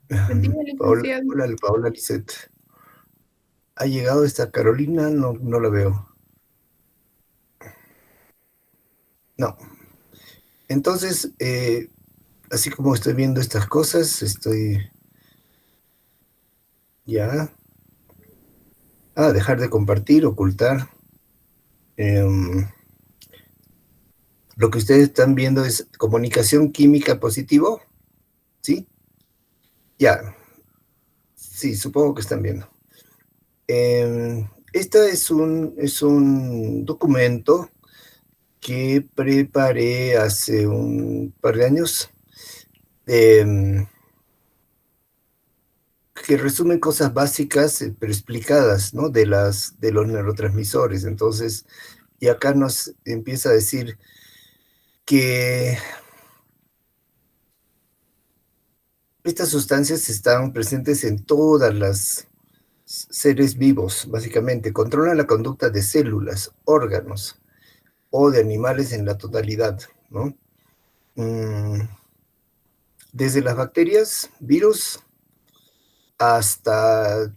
Buen día, Paola, licenciado. hola, Paola Lisset. ¿Ha llegado esta Carolina? No, no la veo. No. Entonces, así como estoy viendo estas cosas, estoy ya. Dejar de compartir, ocultar. Em, lo que ustedes están viendo es comunicación química positivo, ¿sí? Ya, sí, supongo que están viendo. Este es un documento que preparé hace un par de años, eh, que resumen cosas básicas, pero explicadas, ¿no? De los neurotransmisores. Entonces, y acá nos empieza a decir que estas sustancias están presentes en todas las seres vivos, básicamente. Controlan la conducta de células, órganos o de animales en la totalidad, ¿no? Mm, Desde las bacterias, virus, hasta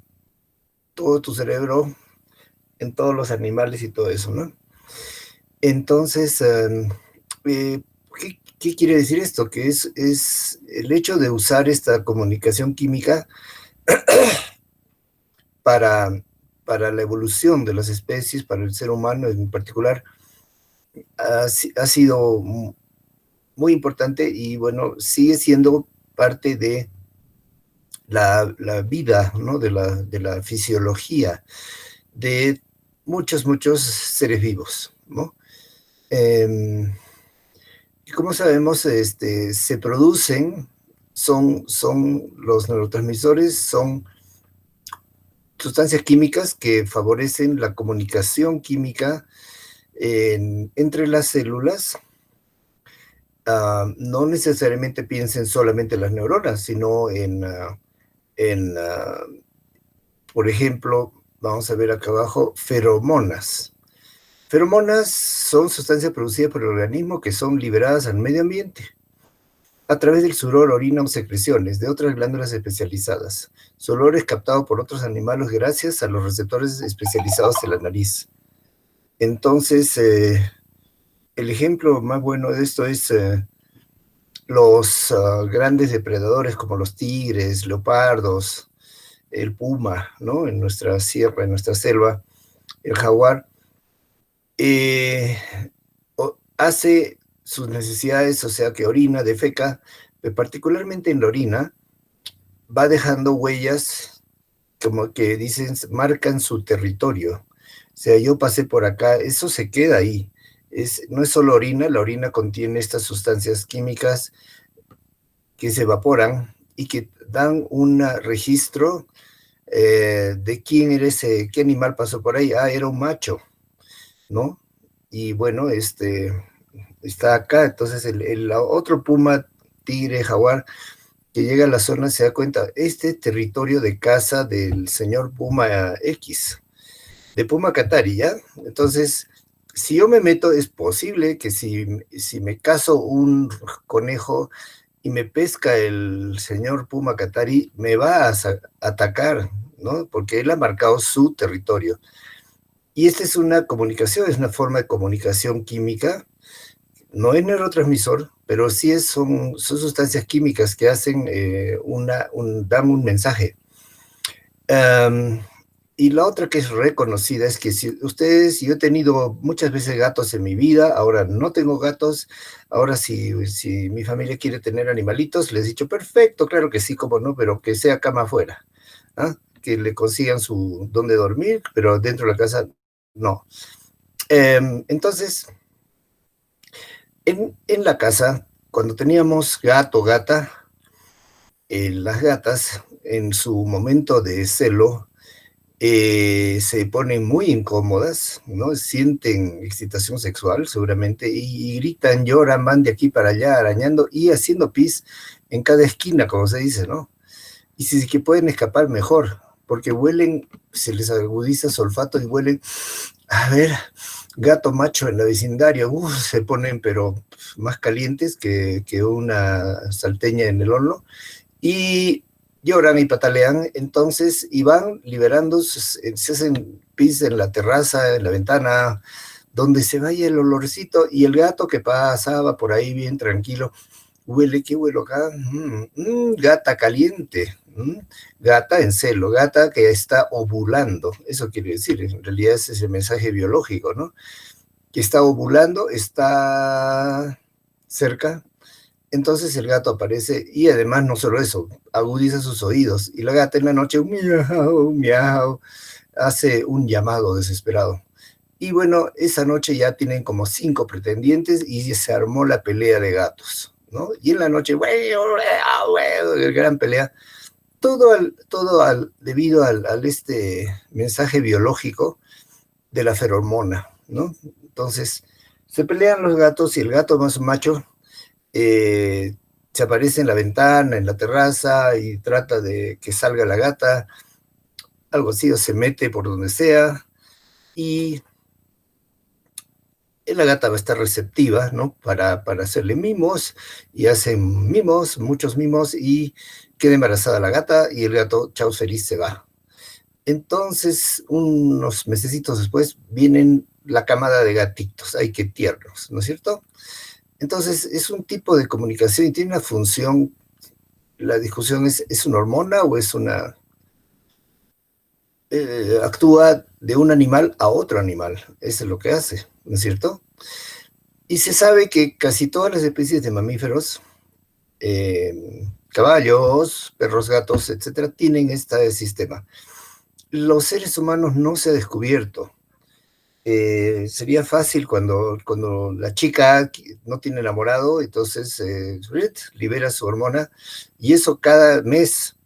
todo tu cerebro, en todos los animales y todo eso, ¿no? Entonces, ¿qué quiere decir esto? Que es el hecho de usar esta comunicación química para, para la evolución de las especies, para el ser humano en particular, ha sido muy importante y bueno, sigue siendo parte de la vida, ¿no? De la fisiología de muchos seres vivos, ¿no? Y como sabemos, se producen, son los neurotransmisores, son sustancias químicas que favorecen la comunicación química entre las células. No necesariamente piensen solamente en las neuronas, sino en por ejemplo, vamos a ver acá abajo, feromonas. Feromonas son sustancias producidas por el organismo que son liberadas al medio ambiente a través del sudor, orina o secreciones de otras glándulas especializadas. Su olor es captado por otros animales gracias a los receptores especializados de la nariz. Entonces, el ejemplo más bueno de esto es los grandes depredadores como los tigres, leopardos, el puma, ¿no? En nuestra sierra, en nuestra selva, el jaguar, eh, hace sus necesidades, o sea que orina, defeca, particularmente en la orina, va dejando huellas como que dicen, marcan su territorio. O sea, yo pasé por acá, eso se queda ahí. No es solo orina, la orina contiene estas sustancias químicas que se evaporan y que dan un registro de quién era ese, qué animal pasó por ahí. Era un macho, ¿no? Y bueno, está acá, entonces el otro puma, tigre, jaguar, que llega a la zona se da cuenta, este territorio de caza del señor Puma X, de Puma Katari, ¿ya? Entonces, si yo me meto, es posible que si me cazo un conejo y me pesca el señor Puma Katari, me va a atacar, ¿no? Porque él ha marcado su territorio. Y esta es una comunicación, es una forma de comunicación química. No es neurotransmisor, pero sí son sustancias químicas que hacen dan un mensaje. Um, y la otra que es reconocida es que si ustedes, yo he tenido muchas veces gatos en mi vida, ahora no tengo gatos, ahora si mi familia quiere tener animalitos, les he dicho, perfecto, claro que sí, cómo no, pero que sea cama afuera, ¿ah? Que le consigan su donde dormir, pero dentro de la casa no. Entonces, en la casa, cuando teníamos gato o gata, las gatas en su momento de celo se ponen muy incómodas, ¿no? Sienten excitación sexual seguramente y gritan, lloran, van de aquí para allá arañando y haciendo pis en cada esquina, como se dice, ¿no? Y si es que pueden escapar mejor, porque huelen, se les agudiza su olfato y huelen, a ver, gato macho en la vecindaria, se ponen pero más calientes que una salteña en el horno. Y lloran y patalean, entonces, y van liberando, se hacen pis en la terraza, en la ventana, donde se vaya el olorcito, y el gato que pasaba por ahí bien tranquilo, huele, ¿qué huelo acá? Gata caliente, gata en celo, gata que está ovulando, eso quiere decir, en realidad ese es el mensaje biológico, ¿no? Que está ovulando, está cerca, entonces el gato aparece y además no solo eso, agudiza sus oídos y la gata en la noche, miau, miau, hace un llamado desesperado. Y bueno, esa noche ya tienen como 5 pretendientes y se armó la pelea de gatos, ¿no? Y en la noche, gran pelea. Debido al este mensaje biológico de la feromona, ¿no? Entonces, se pelean los gatos y el gato más macho se aparece en la ventana, en la terraza y trata de que salga la gata, algo así, o se mete por donde sea y la gata va a estar receptiva, ¿no? Para hacerle mimos y hacen mimos, muchos mimos y queda embarazada la gata y el gato, chau feliz, se va. Entonces, unos mesecitos después, vienen la camada de gatitos, ay, qué tiernos, ¿no es cierto? Entonces, es un tipo de comunicación y tiene una función. La discusión ¿es una hormona o es una... actúa de un animal a otro animal, eso es lo que hace, ¿no es cierto? Y se sabe que casi todas las especies de mamíferos, caballos, perros, gatos, etcétera, tienen este sistema. Los seres humanos no se ha descubierto. Sería fácil cuando la chica no tiene enamorado, entonces libera su hormona y eso cada mes,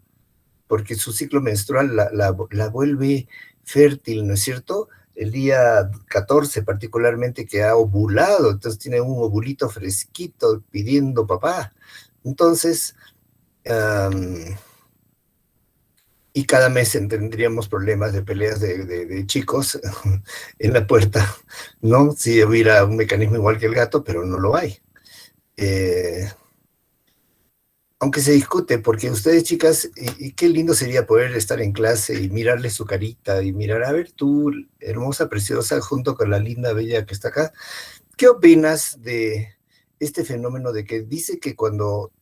porque su ciclo menstrual la vuelve fértil, ¿no es cierto? El día 14 particularmente que ha ovulado, entonces tiene un ovulito fresquito pidiendo papá. Entonces, um, y cada mes tendríamos problemas de peleas de chicos en la puerta, ¿no? Si hubiera un mecanismo igual que el gato, pero no lo hay. Aunque se discute, porque ustedes chicas, y qué lindo sería poder estar en clase y mirarle su carita y mirar, a ver, tú, hermosa, preciosa, junto con la linda, bella que está acá, ¿qué opinas de este fenómeno de que dice que cuando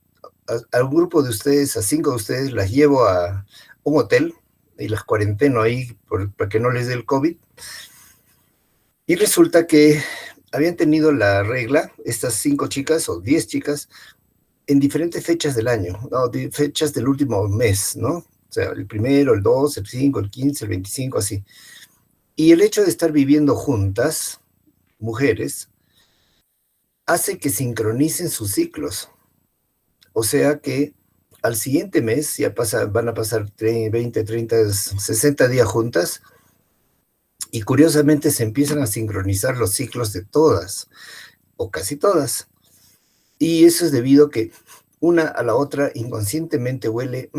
a un grupo de ustedes, a 5 de ustedes, las llevo a un hotel y las cuarenteno ahí para que no les dé el COVID. Y resulta que habían tenido la regla, estas 5 chicas o 10 chicas, en diferentes fechas del año, ¿no? Fechas del último mes, ¿no? O sea, el primero, el 2, el 5, el 15, el 25, así. Y el hecho de estar viviendo juntas, mujeres, hace que sincronicen sus ciclos. O sea que al siguiente mes ya van a pasar 20, 30, 60 días juntas y curiosamente se empiezan a sincronizar los ciclos de todas, o casi todas. Y eso es debido a que una a la otra inconscientemente huele,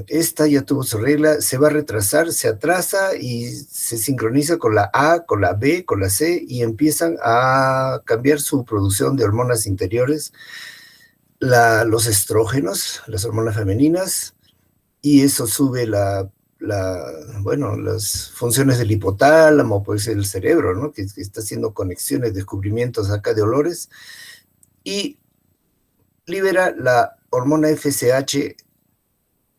esta ya tuvo su regla, se va a retrasar, se atrasa y se sincroniza con la A, con la B, con la C y empiezan a cambiar su producción de hormonas interiores, los estrógenos, las hormonas femeninas, y eso sube bueno, las funciones del hipotálamo, pues el cerebro, ¿no? Que está haciendo conexiones, descubrimientos acá de olores, y libera la hormona FSH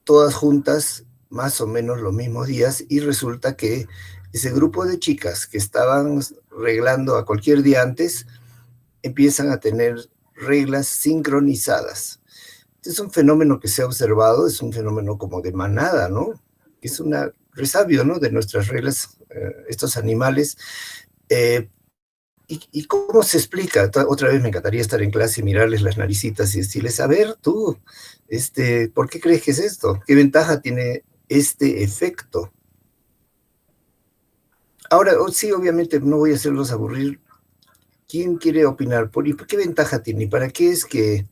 todas juntas, más o menos los mismos días, y resulta que ese grupo de chicas que estaban reglando a cualquier día antes, empiezan a tener reglas sincronizadas. Es un fenómeno que se ha observado, es un fenómeno como de manada, ¿no? Es un resabio, ¿no? De nuestras reglas, estos animales. ¿Y cómo se explica? Otra vez me encantaría estar en clase y mirarles las naricitas y decirles, a ver, tú, ¿por qué crees que es esto? ¿Qué ventaja tiene este efecto? Ahora, sí, obviamente no voy a hacerlos aburrir. ¿Quién quiere opinar? ¿Por qué ventaja tiene? ¿Y para qué es que,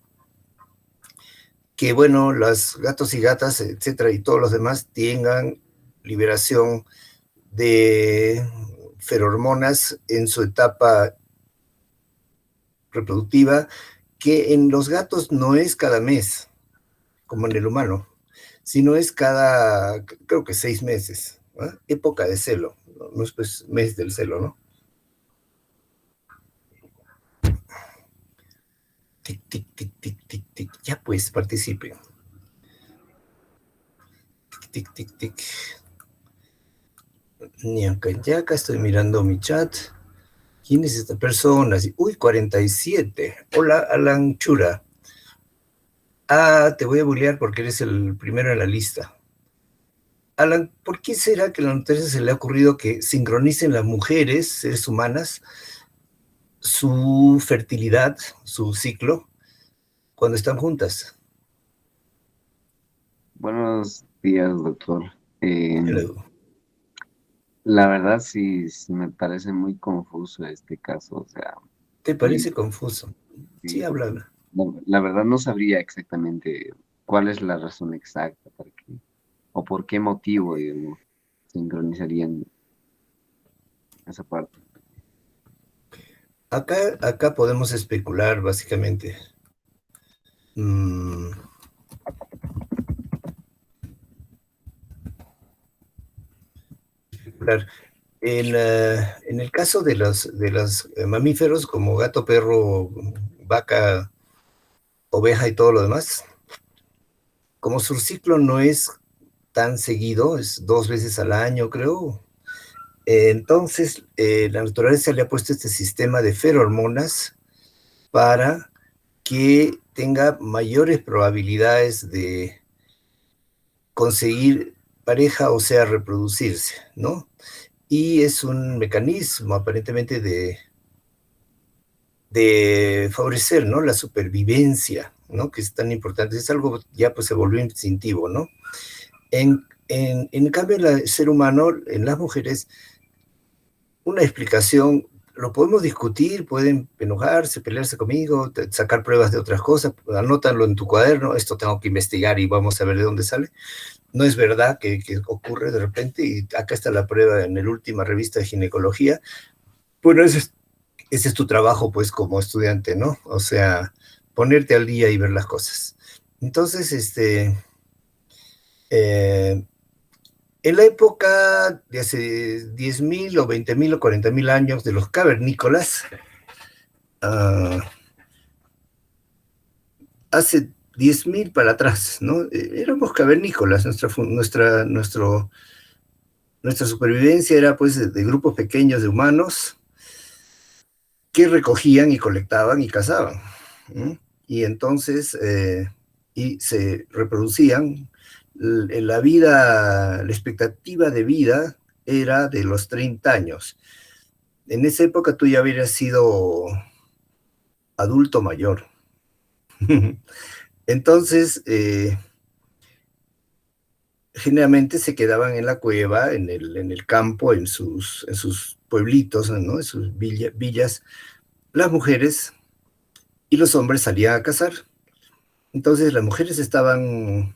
bueno, los gatos y gatas, etcétera, y todos los demás tengan liberación de feromonas en su etapa reproductiva, que en los gatos no es cada mes, como en el humano, sino es cada, creo que 6 meses, ¿no? Época de celo, no es pues mes del celo, ¿no? Tic, tic, tic, tic, tic, tic. Ya pues, participen. Tic, tic, tic, tic. Ya acá estoy mirando mi chat. ¿Quién es esta persona? Uy, 47. Hola, Alan Chura. Ah, te voy a bullear porque eres el primero en la lista. Alan, ¿por qué será que a la noticia se le ha ocurrido que sincronicen las mujeres, seres humanas, su fertilidad, su ciclo, cuando están juntas? Buenos días, doctor. Eh, Hello. la verdad sí me parece muy confuso este caso. O sea, ¿Te y, parece confuso? Sí, y habla, habla. la verdad no sabría exactamente cuál es la razón exacta para que, o por qué motivo, digamos, sincronizarían esa parte. Acá podemos especular, básicamente. Mm, especular. En el caso de los mamíferos, como gato, perro, vaca, oveja y todo lo demás, como su ciclo no es tan seguido, es 2 veces al año, creo. Entonces, la naturaleza le ha puesto este sistema de ferormonas para que tenga mayores probabilidades de conseguir pareja, o sea, reproducirse, ¿no? Y es un mecanismo aparentemente de favorecer, ¿no? La supervivencia, ¿no? Que es tan importante. Es algo ya pues se volvió instintivo, ¿no? En cambio, el ser humano, en las mujeres, una explicación, lo podemos discutir, pueden enojarse, pelearse conmigo, sacar pruebas de otras cosas, anótalo en tu cuaderno, esto tengo que investigar y vamos a ver de dónde sale. No es verdad que ocurre de repente, y acá está la prueba en la última revista de ginecología. Bueno, ese es tu trabajo, pues, como estudiante, ¿no? O sea, ponerte al día y ver las cosas. Entonces, eh, en la época de hace 10.000 o 20.000 o 40.000 años de los cavernícolas, uh, hace 10.000 para atrás, ¿no? Éramos cavernícolas, nuestra supervivencia era pues de grupos pequeños de humanos que recogían y colectaban y cazaban, ¿no? Y entonces, y se reproducían. La expectativa de vida era de los 30 años. En esa época tú ya hubieras sido adulto mayor. Entonces, generalmente se quedaban en la cueva, en el campo, en sus pueblitos, ¿no? En sus villas, las mujeres, y los hombres salían a cazar. Entonces las mujeres estaban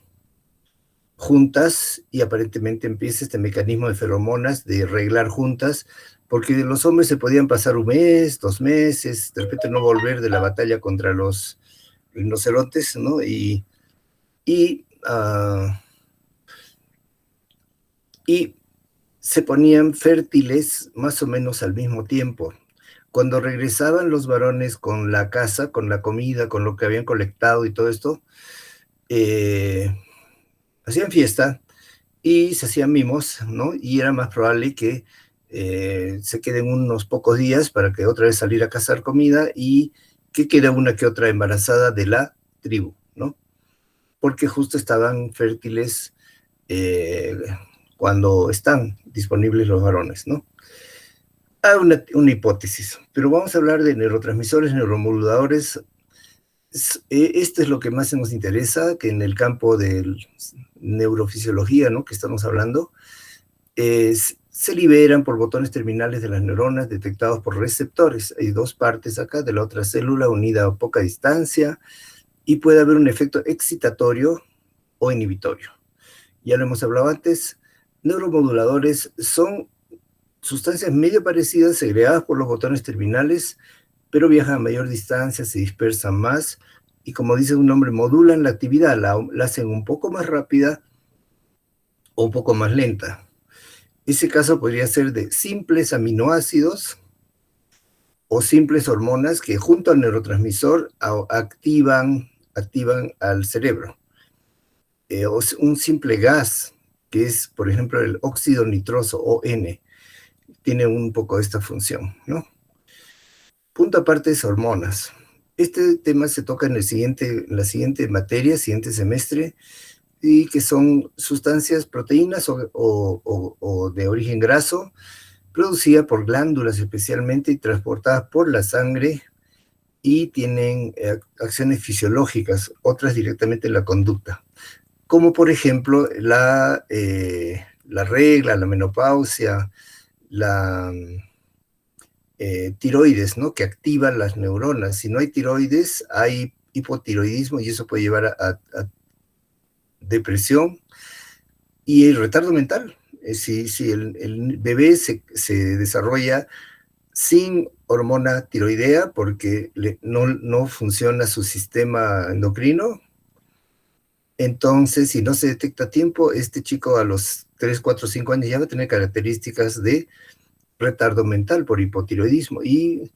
juntas y aparentemente empieza este mecanismo de feromonas de arreglar juntas, porque los hombres se podían pasar 1 mes, 2 meses, de repente no volver de la batalla contra los rinocerontes, ¿no? Y, uh, y se ponían fértiles más o menos al mismo tiempo. Cuando regresaban los varones con la casa, con la comida, con lo que habían colectado y todo esto, hacían fiesta y se hacían mimos, ¿no? Y era más probable que se queden unos pocos días para que otra vez salir a cazar comida y que quede una que otra embarazada de la tribu, ¿no? Porque justo estaban fértiles eh, cuando están disponibles los varones, ¿no? Hay una hipótesis, pero vamos a hablar de neurotransmisores, neuromoduladores. Esto es lo que más nos interesa, que en el campo de neurofisiología, ¿no? Que estamos hablando, se liberan por botones terminales de las neuronas detectados por receptores. Hay dos partes acá de la otra célula unida a poca distancia y puede haber un efecto excitatorio o inhibitorio. Ya lo hemos hablado antes, neuromoduladores son sustancias medio parecidas segregadas por los botones terminales, pero viajan a mayor distancia, se dispersan más y, como dice un nombre, modulan la actividad, la hacen un poco más rápida o un poco más lenta. Ese caso podría ser de simples aminoácidos o simples hormonas que junto al neurotransmisor activan al cerebro. O un simple gas, que es, por ejemplo, el óxido nitroso, ON, tiene un poco esta función, ¿no? Punto aparte es hormonas. Este tema se toca en la siguiente materia, siguiente semestre, y que son sustancias, proteínas o de origen graso, producidas por glándulas especialmente y transportadas por la sangre y tienen acciones fisiológicas, otras directamente en la conducta, como por ejemplo la regla, la menopausia, la tiroides, ¿no? Que activa las neuronas. Si no hay tiroides, hay hipotiroidismo y eso puede llevar a depresión y el retardo mental. Si el bebé se desarrolla sin hormona tiroidea porque no funciona su sistema endocrino, entonces si no se detecta a tiempo, este chico a los 3, 4, 5 años ya va a tener características de retardo mental por hipotiroidismo y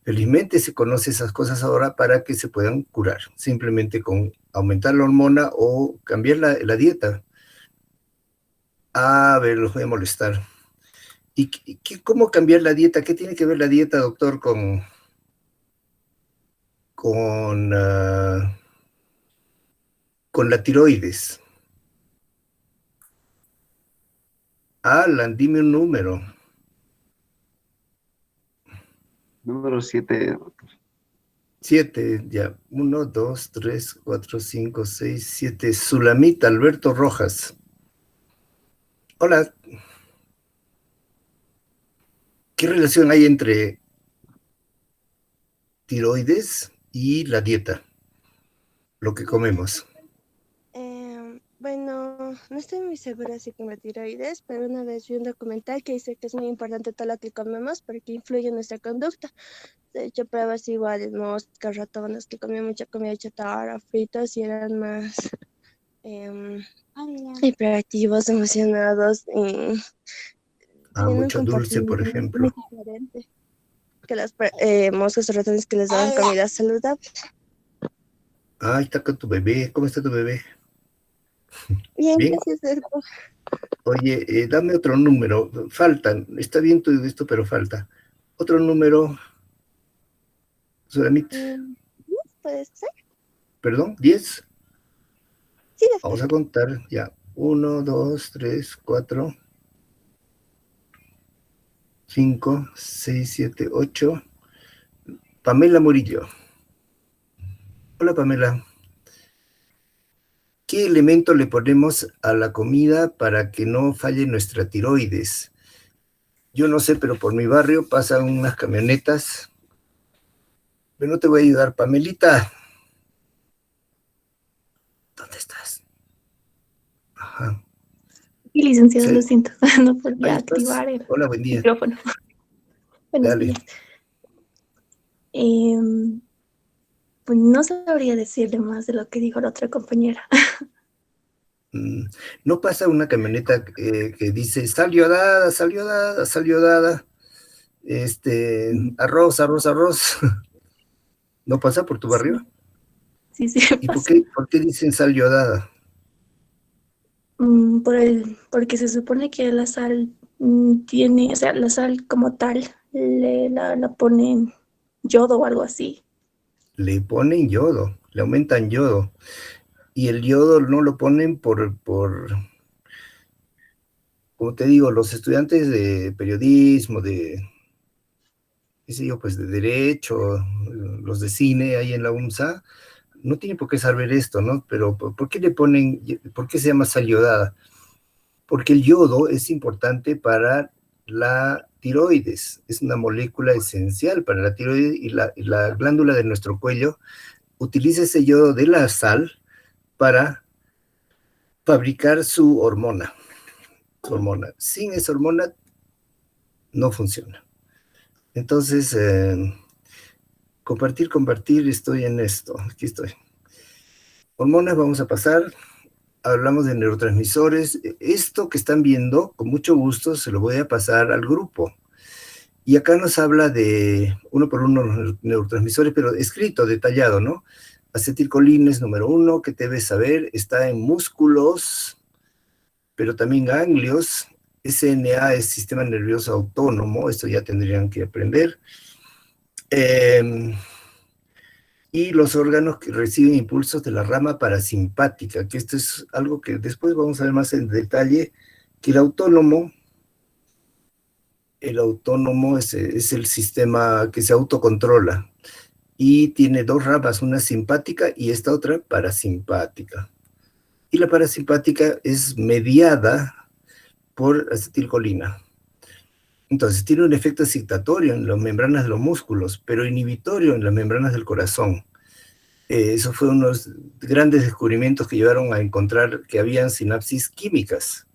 felizmente se conoce esas cosas ahora para que se puedan curar, simplemente con aumentar la hormona o cambiar la dieta. A ver, los voy a molestar. ¿Y cómo cambiar la dieta? ¿Qué tiene que ver la dieta, doctor, con, uh, con la tiroides? Alan, dime un número. Número 7. 7, ya. 1, 2, 3, 4, 5, 6, 7. Sulamita Alberto Rojas. Hola. ¿Qué relación hay entre tiroides y la dieta? Lo que comemos. Bueno, no estoy muy segura si con la tiroides, pero una vez vi un documental que dice que es muy importante todo lo que comemos porque influye en nuestra conducta. De hecho, pruebas iguales, moscas, ratones que comían mucha comida chatarra, fritos y eran más em, hiperactivos, emocionados y tenían un Mucho dulce, por comportamiento muy ejemplo. diferente que las moscas o ratones que les daban comida saludable. Ahí está con tu bebé. ¿Cómo está tu bebé? Bien, Bien. gracias, Sergio. Oye, dame otro número. Faltan. Está bien todo esto, pero falta. Otro número. Sulamit. ¿Puede ser? Perdón, 10. Sí, Vamos a contar ya. 1, 2, 3, 4, 5, 6, 7, 8. Pamela Murillo. Hola, Pamela. ¿Qué elemento le ponemos a la comida para que no falle nuestra tiroides? Yo no sé, pero por mi barrio pasan unas camionetas. Pero no te voy a ayudar, Pamelita. ¿Dónde estás? Ajá. Y licenciado, lo ¿Sí? siento, no Ahí podía estás. activar el Hola, buen día. micrófono. Buenos Dale. días. Pues no sabría decirle más de lo que dijo la otra compañera. No pasa una camioneta que dice salió dada, salió dada, salió dada. Arroz, arroz, arroz. ¿No pasa por tu barrio? Sí, sí, ¿Y pasa. por qué dicen sal yodada? Porque se supone que la sal tiene, o sea, la sal como tal, la ponen yodo o algo así. Le ponen yodo, le aumentan yodo. Y el yodo no lo ponen como te digo, los estudiantes de periodismo, qué sé yo, pues de derecho, los de cine ahí en la UNSA, no tienen por qué saber esto, ¿no? Pero ¿por qué por qué se llama sal yodada? Porque el yodo es importante para la tiroides, es una molécula esencial para la tiroides y la glándula de nuestro cuello utiliza ese yodo de la sal para fabricar su hormona. Sin esa hormona no funciona. Entonces, compartir, estoy en esto. Aquí estoy. Hormonas vamos a pasar. hablamos de neurotransmisores. Esto que están viendo, con mucho gusto, se lo voy a pasar al grupo. Y acá nos habla de uno por uno los neurotransmisores, pero escrito, detallado, ¿no? Acetilcolina es número 1, que debes saber, está en músculos, pero también ganglios. SNA es sistema nervioso autónomo, esto ya tendrían que aprender. Y los órganos que reciben impulsos de la rama parasimpática, que esto es algo que después vamos a ver más en detalle, que el autónomo es el sistema que se autocontrola y tiene dos ramas, una simpática y esta otra parasimpática. Y la parasimpática es mediada por acetilcolina. Entonces, tiene un efecto excitatorio en las membranas de los músculos, pero inhibitorio en las membranas del corazón. Eso fue unos grandes descubrimientos que llevaron a encontrar que habían sinapsis químicas,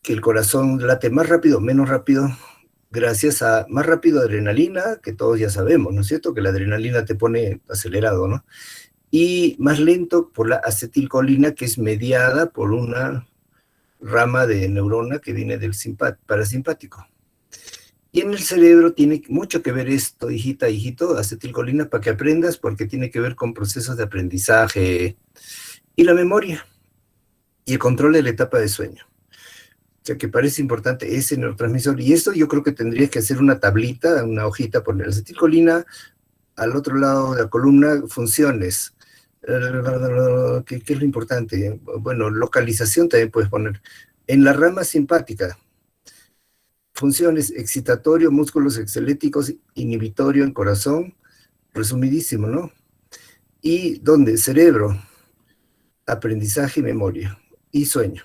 que el corazón late más rápido, menos rápido, gracias a más rápido adrenalina, que todos ya sabemos, ¿no es cierto? Que la adrenalina te pone acelerado, ¿no? Y más lento por la acetilcolina, que es mediada por una rama de neurona que viene del parasimpático. Y en el cerebro tiene mucho que ver esto, hijita, hijito, acetilcolina, para que aprendas, porque tiene que ver con procesos de aprendizaje y la memoria y el control de la etapa de sueño. O sea que parece importante ese neurotransmisor. Y esto yo creo que tendrías que hacer una tablita, una hojita, poner acetilcolina, al otro lado de la columna, funciones. ¿Qué es lo importante? Bueno, localización también puedes poner. En la rama simpática, funciones, excitatorio, músculos esqueléticos, inhibitorio en corazón, resumidísimo, ¿no? Y ¿dónde? Cerebro, aprendizaje y memoria, y sueño.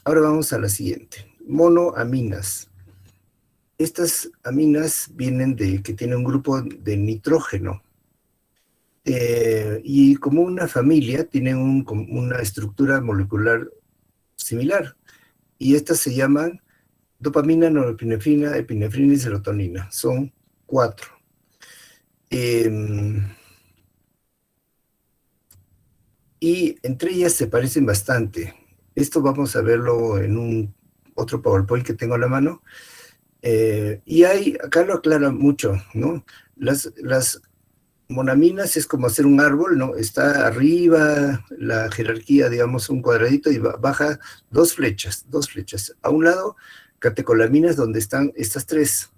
Ahora vamos a la siguiente, monoaminas. Estas aminas vienen de que tiene un grupo de nitrógeno, y como una familia tienen una estructura molecular similar, y estas se llaman dopamina, norepinefrina, epinefrina y serotonina. Son 4. Y entre ellas se parecen bastante. Esto vamos a verlo en un otro PowerPoint que tengo a la mano. Y acá lo aclara mucho, ¿no? Las monaminas es como hacer un árbol, ¿no? Está arriba la jerarquía, digamos, un cuadradito y baja dos flechas. A un lado, catecolaminas, donde están estas 3,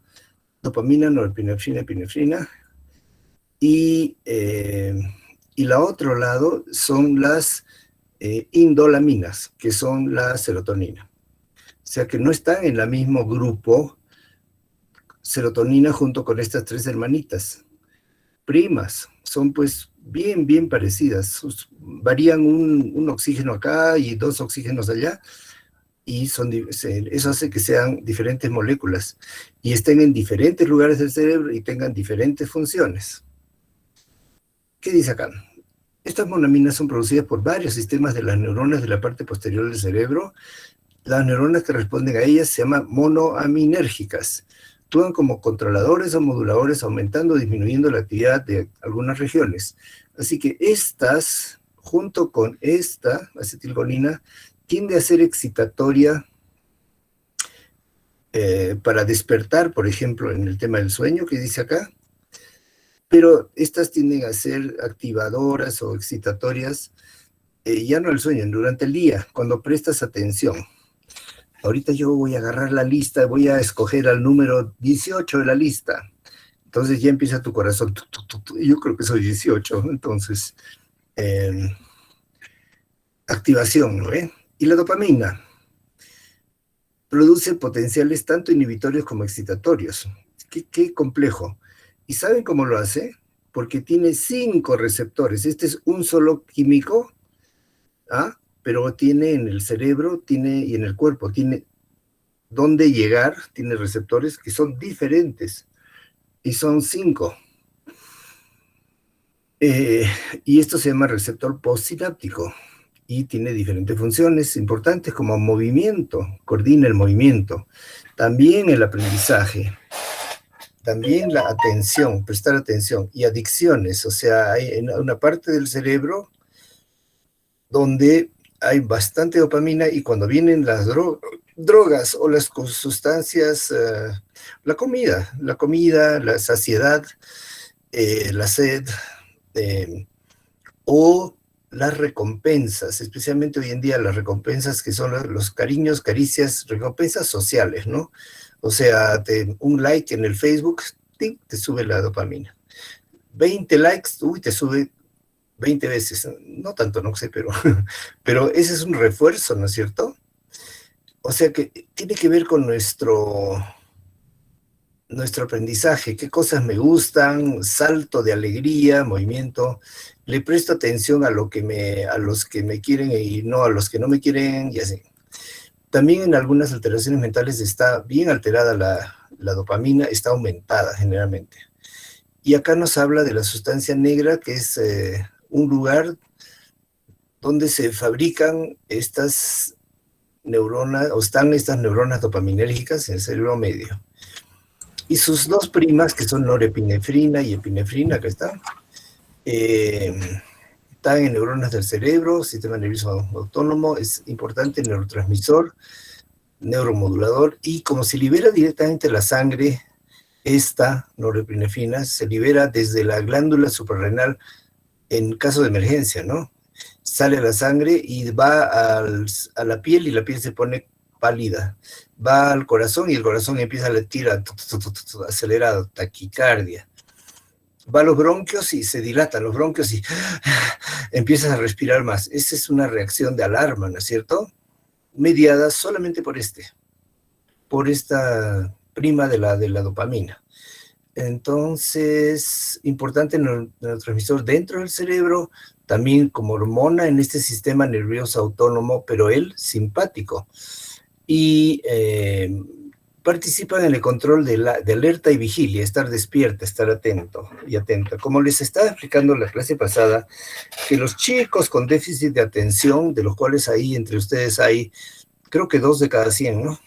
dopamina, norepinefrina, epinefrina, y la otro lado son las indolaminas, que son la serotonina. O sea que no están en el mismo grupo serotonina junto con estas 3 hermanitas. Primas, son pues bien parecidas, varían un oxígeno acá y 2 oxígenos allá, y eso hace que sean diferentes moléculas, y estén en diferentes lugares del cerebro y tengan diferentes funciones. ¿Qué dice acá? Estas monaminas son producidas por varios sistemas de las neuronas de la parte posterior del cerebro. Las neuronas que responden a ellas se llaman monoaminérgicas. Actúan como controladores o moduladores, aumentando o disminuyendo la actividad de algunas regiones. Así que estas, junto con esta acetilcolina, tiende a ser excitatoria para despertar, por ejemplo, en el tema del sueño que dice acá, pero estas tienden a ser activadoras o excitatorias, ya no el sueño, durante el día, cuando prestas atención. Ahorita yo voy a agarrar la lista, voy a escoger al número 18 de la lista. Entonces ya empieza tu corazón. Yo creo que soy 18, entonces, activación, ¿no? Y la dopamina produce potenciales tanto inhibitorios como excitatorios. Qué complejo. ¿Y saben cómo lo hace? Porque tiene 5 receptores. Este es un solo químico, pero tiene en el cerebro, y en el cuerpo, tiene dónde llegar, tiene receptores que son diferentes, y son 5. Y esto se llama receptor postsináptico, y tiene diferentes funciones importantes como movimiento, coordina el movimiento, también el aprendizaje, también la atención, prestar atención, y adicciones. O sea, hay en una parte del cerebro donde hay bastante dopamina y cuando vienen las drogas o las sustancias, la comida, la saciedad, la sed, o las recompensas, especialmente hoy en día las recompensas que son los cariños, caricias, recompensas sociales, ¿no? O sea, un like en el Facebook, ¡ting!, te sube la dopamina. 20 likes, uy, te sube 20 veces. No tanto, no sé, pero ese es un refuerzo, ¿no es cierto? O sea que tiene que ver con nuestro aprendizaje, qué cosas me gustan, salto de alegría, movimiento, le presto atención a los que me quieren y no a los que no me quieren, y así. También en algunas alteraciones mentales está bien alterada la dopamina, está aumentada generalmente. Y acá nos habla de la sustancia negra, que es un lugar donde se fabrican estas neuronas, o están estas neuronas dopaminérgicas en el cerebro medio. Y sus dos primas, que son norepinefrina y epinefrina, acá están en neuronas del cerebro, sistema nervioso autónomo, es importante, neurotransmisor, neuromodulador, y como se libera directamente la sangre, esta norepinefrina se libera desde la glándula suprarrenal en caso de emergencia, ¿no? Sale a la sangre y va a la piel y la piel se pone pálida. Va al corazón y el corazón empieza a latir acelerado, taquicardia. Va a los bronquios y se dilatan los bronquios y empiezas a respirar más. Esa es una reacción de alarma, ¿no es cierto? Mediada solamente por esta prima de la dopamina. Entonces, importante neurotransmisor dentro del cerebro, también como hormona en este sistema nervioso autónomo, pero el simpático. Y participan en el control de alerta y vigilia, estar despierta, estar atento y atenta. Como les estaba explicando en la clase pasada, que los chicos con déficit de atención, de los cuales ahí entre ustedes hay, creo que 2 de cada 100, ¿no?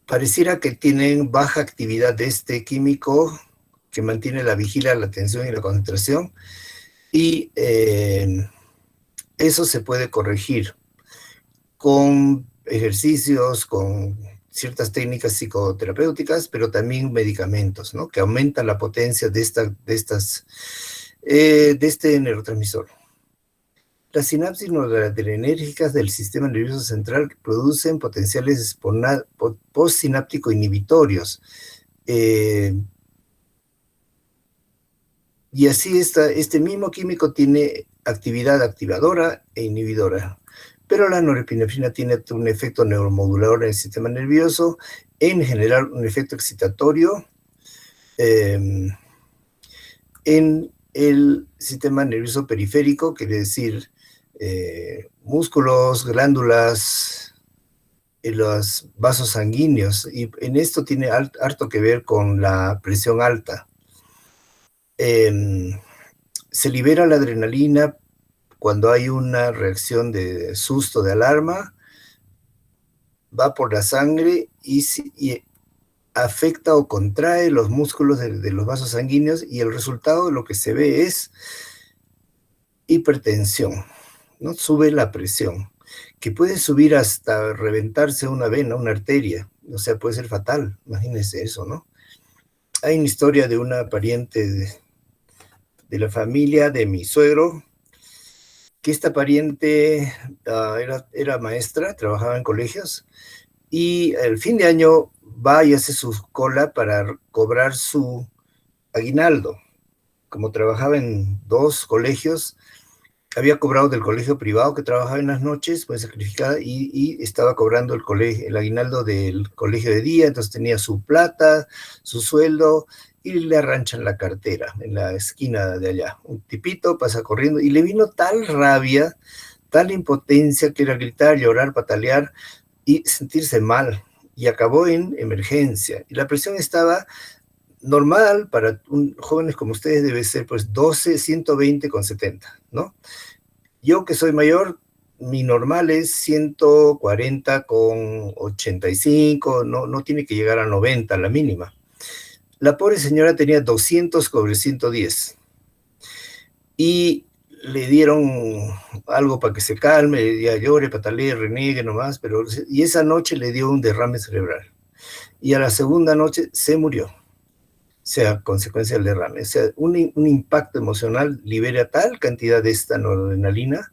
Pareciera que tienen baja actividad de este químico que mantiene la vigilia, la atención y la concentración, y eso se puede corregir con ejercicios, con ciertas técnicas psicoterapéuticas, pero también medicamentos, ¿no?, que aumentan la potencia de este neurotransmisor. Las sinapsis noradrenérgicas del sistema nervioso central producen potenciales postsináptico inhibitorios. Y así este mismo químico tiene actividad activadora e inhibidora. Pero la norepinefrina tiene un efecto neuromodulador en el sistema nervioso, en general un efecto excitatorio en el sistema nervioso periférico, quiere decir músculos, glándulas, los vasos sanguíneos, y en esto tiene harto que ver con la presión alta. Se libera la adrenalina cuando hay una reacción de susto, de alarma, va por la sangre y afecta o contrae los músculos de los vasos sanguíneos, y el resultado de lo que se ve es hipertensión, ¿no? Sube la presión, que puede subir hasta reventarse una vena, una arteria, o sea, puede ser fatal, imagínense eso, ¿no? Hay una historia de una pariente de la familia de mi suegro, que esta pariente era maestra, trabajaba en colegios, y el fin de año va y hace su cola para cobrar su aguinaldo. Como trabajaba en 2 colegios, había cobrado del colegio privado que trabajaba en las noches, pues sacrificada, y estaba cobrando el aguinaldo del colegio de día, entonces tenía su plata, su sueldo, y le arranchan la cartera en la esquina de allá. Un tipito pasa corriendo y le vino tal rabia, tal impotencia, que era gritar, llorar, patalear y sentirse mal, y acabó en emergencia. Y la presión estaba normal para jóvenes como ustedes, debe ser pues 120/70, ¿no? Yo, que soy mayor, mi normal es 140/85, no tiene que llegar a 90, la mínima. La pobre señora tenía 200/110. y le dieron algo para que se calme, ya llore, patalee, reniegue nomás, y esa noche le dio un derrame cerebral. Y a la segunda noche se murió, o sea, consecuencia del derrame. O sea, un impacto emocional libera tal cantidad de esta noradrenalina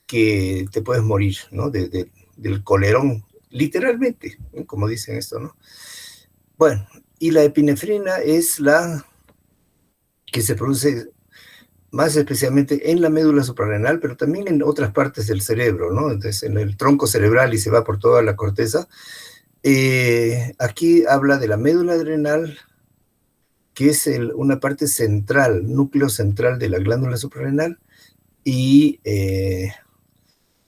que te puedes morir, ¿no? Del colerón, literalmente, ¿no? Como dicen esto, ¿no? Bueno, y la epinefrina es la que se produce más especialmente en la médula suprarrenal, pero también en otras partes del cerebro, ¿no? Entonces, en el tronco cerebral y se va por toda la corteza. Aquí habla de la médula adrenal, que es una parte central, núcleo central de la glándula suprarrenal, y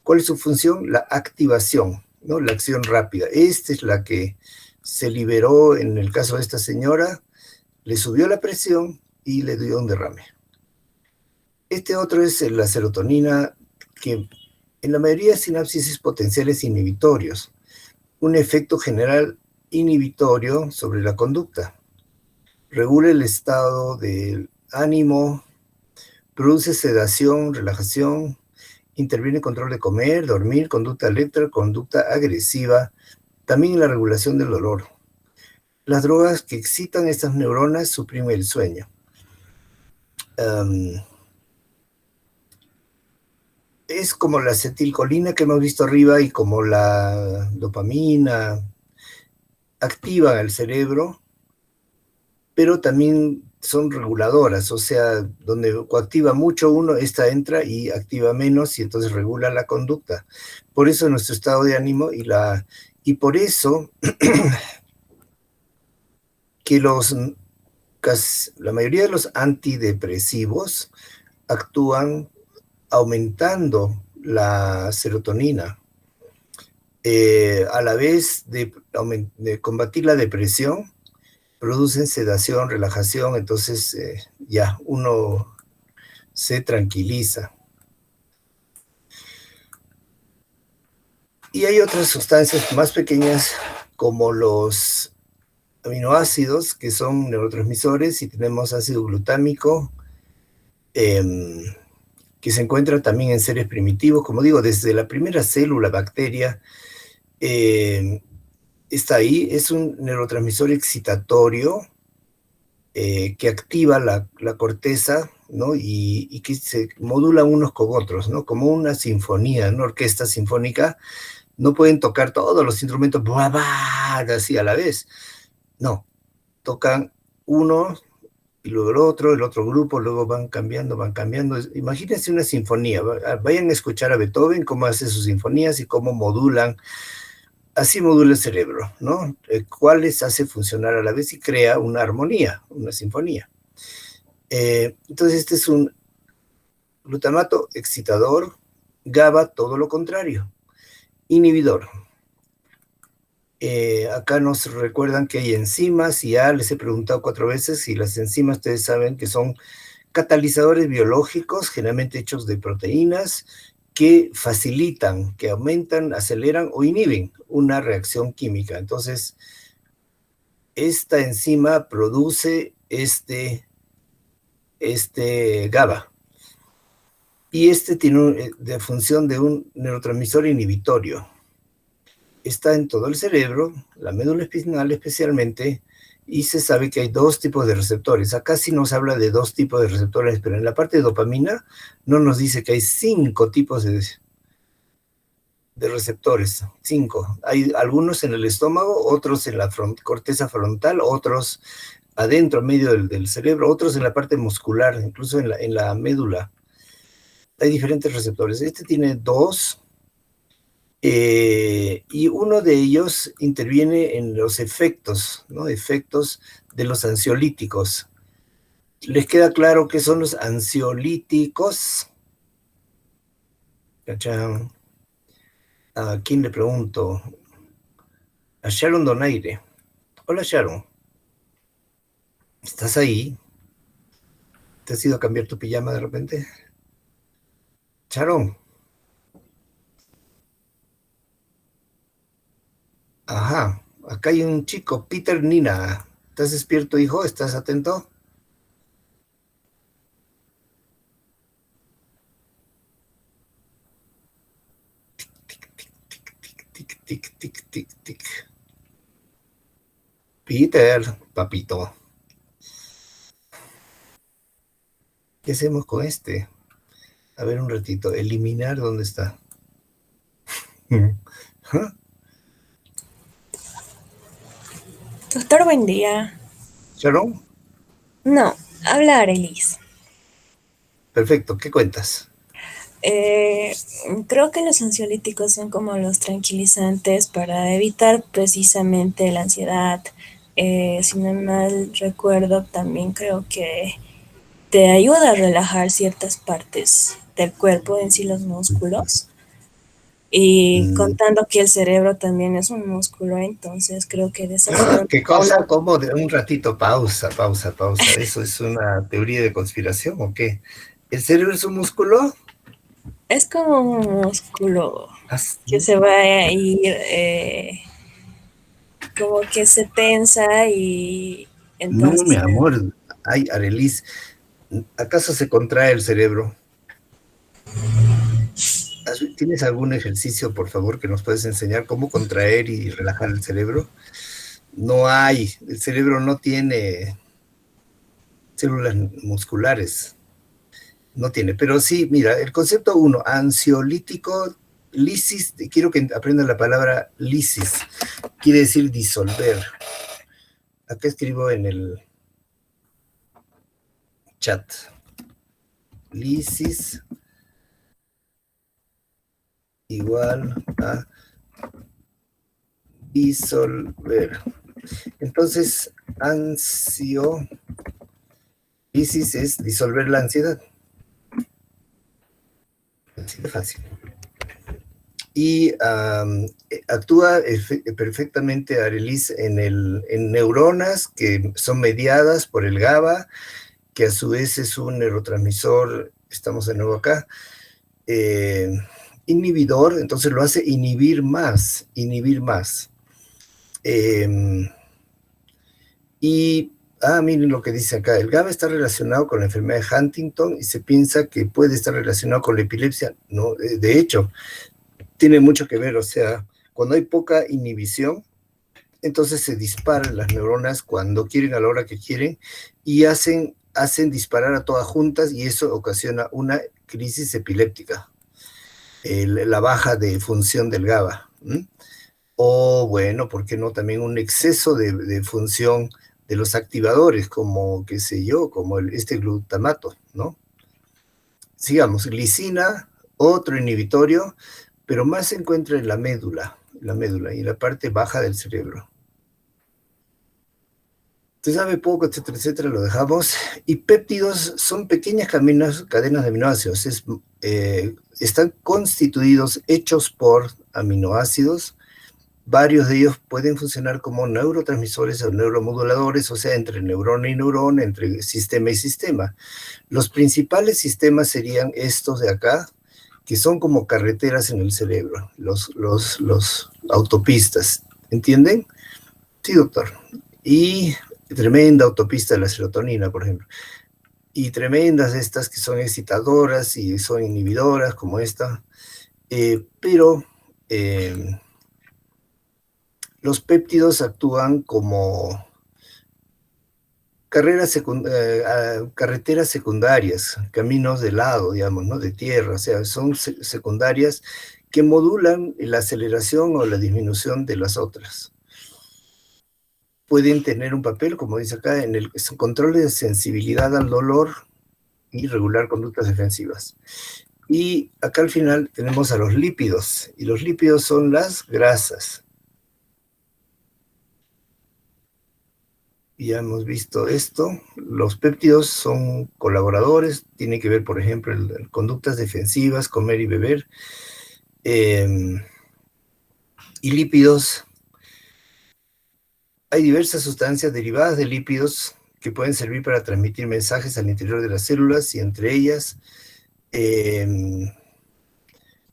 ¿cuál es su función? La activación, ¿no? La acción rápida. Esta es la que se liberó en el caso de esta señora, le subió la presión y le dio un derrame. Este otro es la serotonina, que en la mayoría de sinapsis es potenciales inhibitorios, un efecto general inhibitorio sobre la conducta. Regula el estado del ánimo, produce sedación, relajación, interviene en control de comer, dormir, conducta alerta, conducta agresiva, también en la regulación del dolor. Las drogas que excitan estas neuronas suprimen el sueño. Es como la acetilcolina que hemos visto arriba y como la dopamina, activan el cerebro, pero también son reguladoras, o sea, donde coactiva mucho uno, esta entra y activa menos y entonces regula la conducta. Por eso nuestro estado de ánimo y por eso que la mayoría de los antidepresivos actúan aumentando la serotonina. A la vez de combatir la depresión, producen sedación, relajación, entonces ya uno se tranquiliza. Y hay otras sustancias más pequeñas como los aminoácidos, que son neurotransmisores, y tenemos ácido glutámico, que se encuentra también en seres primitivos, como digo, desde la primera célula, bacteria, está ahí, es un neurotransmisor excitatorio que activa la corteza, ¿no? Y que se modula unos con otros, ¿no? Como una sinfonía, una orquesta sinfónica, no pueden tocar todos los instrumentos así a la vez, no, tocan uno y luego el otro grupo, luego van cambiando. Imagínense una sinfonía, vayan a escuchar a Beethoven, cómo hace sus sinfonías y cómo modulan. Así modula el cerebro, ¿no? Cuáles hace funcionar a la vez y crea una armonía, una sinfonía. Entonces, este es un glutamato excitador, GABA, todo lo contrario, inhibidor. Acá nos recuerdan que hay enzimas, y ya les he preguntado 4 veces, y las enzimas ustedes saben que son catalizadores biológicos, generalmente hechos de proteínas, que facilitan, que aumentan, aceleran o inhiben una reacción química. Entonces, esta enzima produce este GABA. Y tiene de función de un neurotransmisor inhibitorio. Está en todo el cerebro, la médula espinal especialmente, y se sabe que hay 2 tipos de receptores. Acá sí nos habla de 2 tipos de receptores, pero en la parte de dopamina no nos dice que hay 5 tipos de receptores, 5. Hay algunos en el estómago, otros en la corteza frontal, otros adentro, medio del cerebro, otros en la parte muscular, incluso en la médula. Hay diferentes receptores. Tiene 2. Y uno de ellos interviene en los efectos, ¿no? Efectos de los ansiolíticos. ¿Les queda claro qué son los ansiolíticos? ¿Cachán? ¿A quién le pregunto? A Sharon Donaire. Hola, Sharon. ¿Estás ahí? ¿Te has ido a cambiar tu pijama de repente? Sharon. Ajá, acá hay un chico, Peter Nina. ¿Estás despierto, hijo? ¿Estás atento? tic, tic, tic, tic. Peter, papito. ¿Qué hacemos con este? A ver un ratito. Eliminar, ¿dónde está? Doctor, buen día. ¿Sharon? No, habla Arelis. Perfecto, ¿qué cuentas? Eh, Creo que los ansiolíticos son como los tranquilizantes para evitar precisamente la ansiedad. Si no mal recuerdo, también creo que te ayuda a relajar ciertas partes del cuerpo, en sí los músculos. Y Mm, contando que el cerebro también es un músculo, entonces creo que de esa forma ¿Qué cosa? ¿Cómo? De un ratito, pausa, pausa, pausa. ¿Eso es una teoría de conspiración o qué? ¿El cerebro es un músculo? es como un músculo que Así. se va a ir, como que se tensa y No, mi entonces amor. Ay, Arelis, ¿acaso se contrae el cerebro? ¿Tienes algún ejercicio, por favor, que nos puedes enseñar cómo contraer y relajar el cerebro? No hay. El cerebro no tiene células musculares. No tiene. Pero sí, mira, el concepto uno, ansiolítico, lisis, quiero que aprendan la palabra lisis. Quiere decir disolver. Acá escribo en el chat. Lisis igual a disolver. Entonces, lisis es disolver la ansiedad. Así de fácil. Y actúa perfectamente Arelis en neuronas que son mediadas por el GABA, que a su vez es un neurotransmisor, estamos de nuevo acá, inhibidor, entonces lo hace inhibir más, inhibir más. Miren lo que dice acá, el GABA está relacionado con la enfermedad de Huntington y se piensa que puede estar relacionado con la epilepsia. No, de hecho, tiene mucho que ver, o sea, cuando hay poca inhibición, entonces se disparan las neuronas cuando quieren, a la hora que quieren, y hacen disparar a todas juntas, y eso ocasiona una crisis epiléptica, la baja de función del GABA. O bueno, ¿por qué no? También un exceso de función de los activadores, como, qué sé yo, como este glutamato, ¿no? Sigamos, glicina, otro inhibitorio, pero más se encuentra en la médula y la parte baja del cerebro. Se sabe poco, etcétera, etcétera, lo dejamos. Y péptidos son pequeñas cadenas de aminoácidos. Están constituidos, hechos por aminoácidos. Varios de ellos pueden funcionar como neurotransmisores o neuromoduladores, o sea, entre neurona y neurona, entre sistema y sistema. Los principales sistemas serían estos de acá, que son como carreteras en el cerebro, los autopistas. ¿Entienden? Sí, doctor. Y tremenda autopista de la serotonina, por ejemplo. Y tremendas estas que son excitadoras y son inhibidoras, como esta. Pero los péptidos actúan como carreteras secundarias, caminos de lado, digamos, ¿no? De tierra, o sea, son secundarias que modulan la aceleración o la disminución de las otras. Pueden tener un papel, como dice acá, en el control de sensibilidad al dolor y regular conductas defensivas. Y acá al final tenemos a los lípidos, y los lípidos son las grasas. Ya hemos visto esto. Los péptidos son colaboradores, tienen que ver, por ejemplo, en conductas defensivas, comer y beber. Y lípidos, hay diversas sustancias derivadas de lípidos que pueden servir para transmitir mensajes al interior de las células, y entre ellas,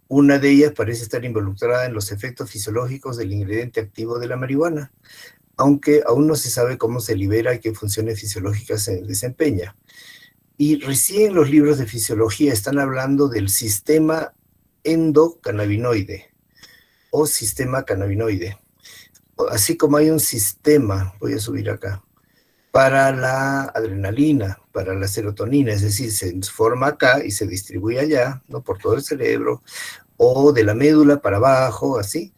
una de ellas parece estar involucrada en los efectos fisiológicos del ingrediente activo de la marihuana, aunque aún no se sabe cómo se libera y qué funciones fisiológicas se desempeña. Y recién los libros de fisiología están hablando del sistema endocannabinoide. o sistema cannabinoide. Así como hay un sistema, voy a subir acá, para la adrenalina, para la serotonina, es decir, se forma acá y se distribuye allá, ¿no? Por todo el cerebro, o de la médula para abajo, así.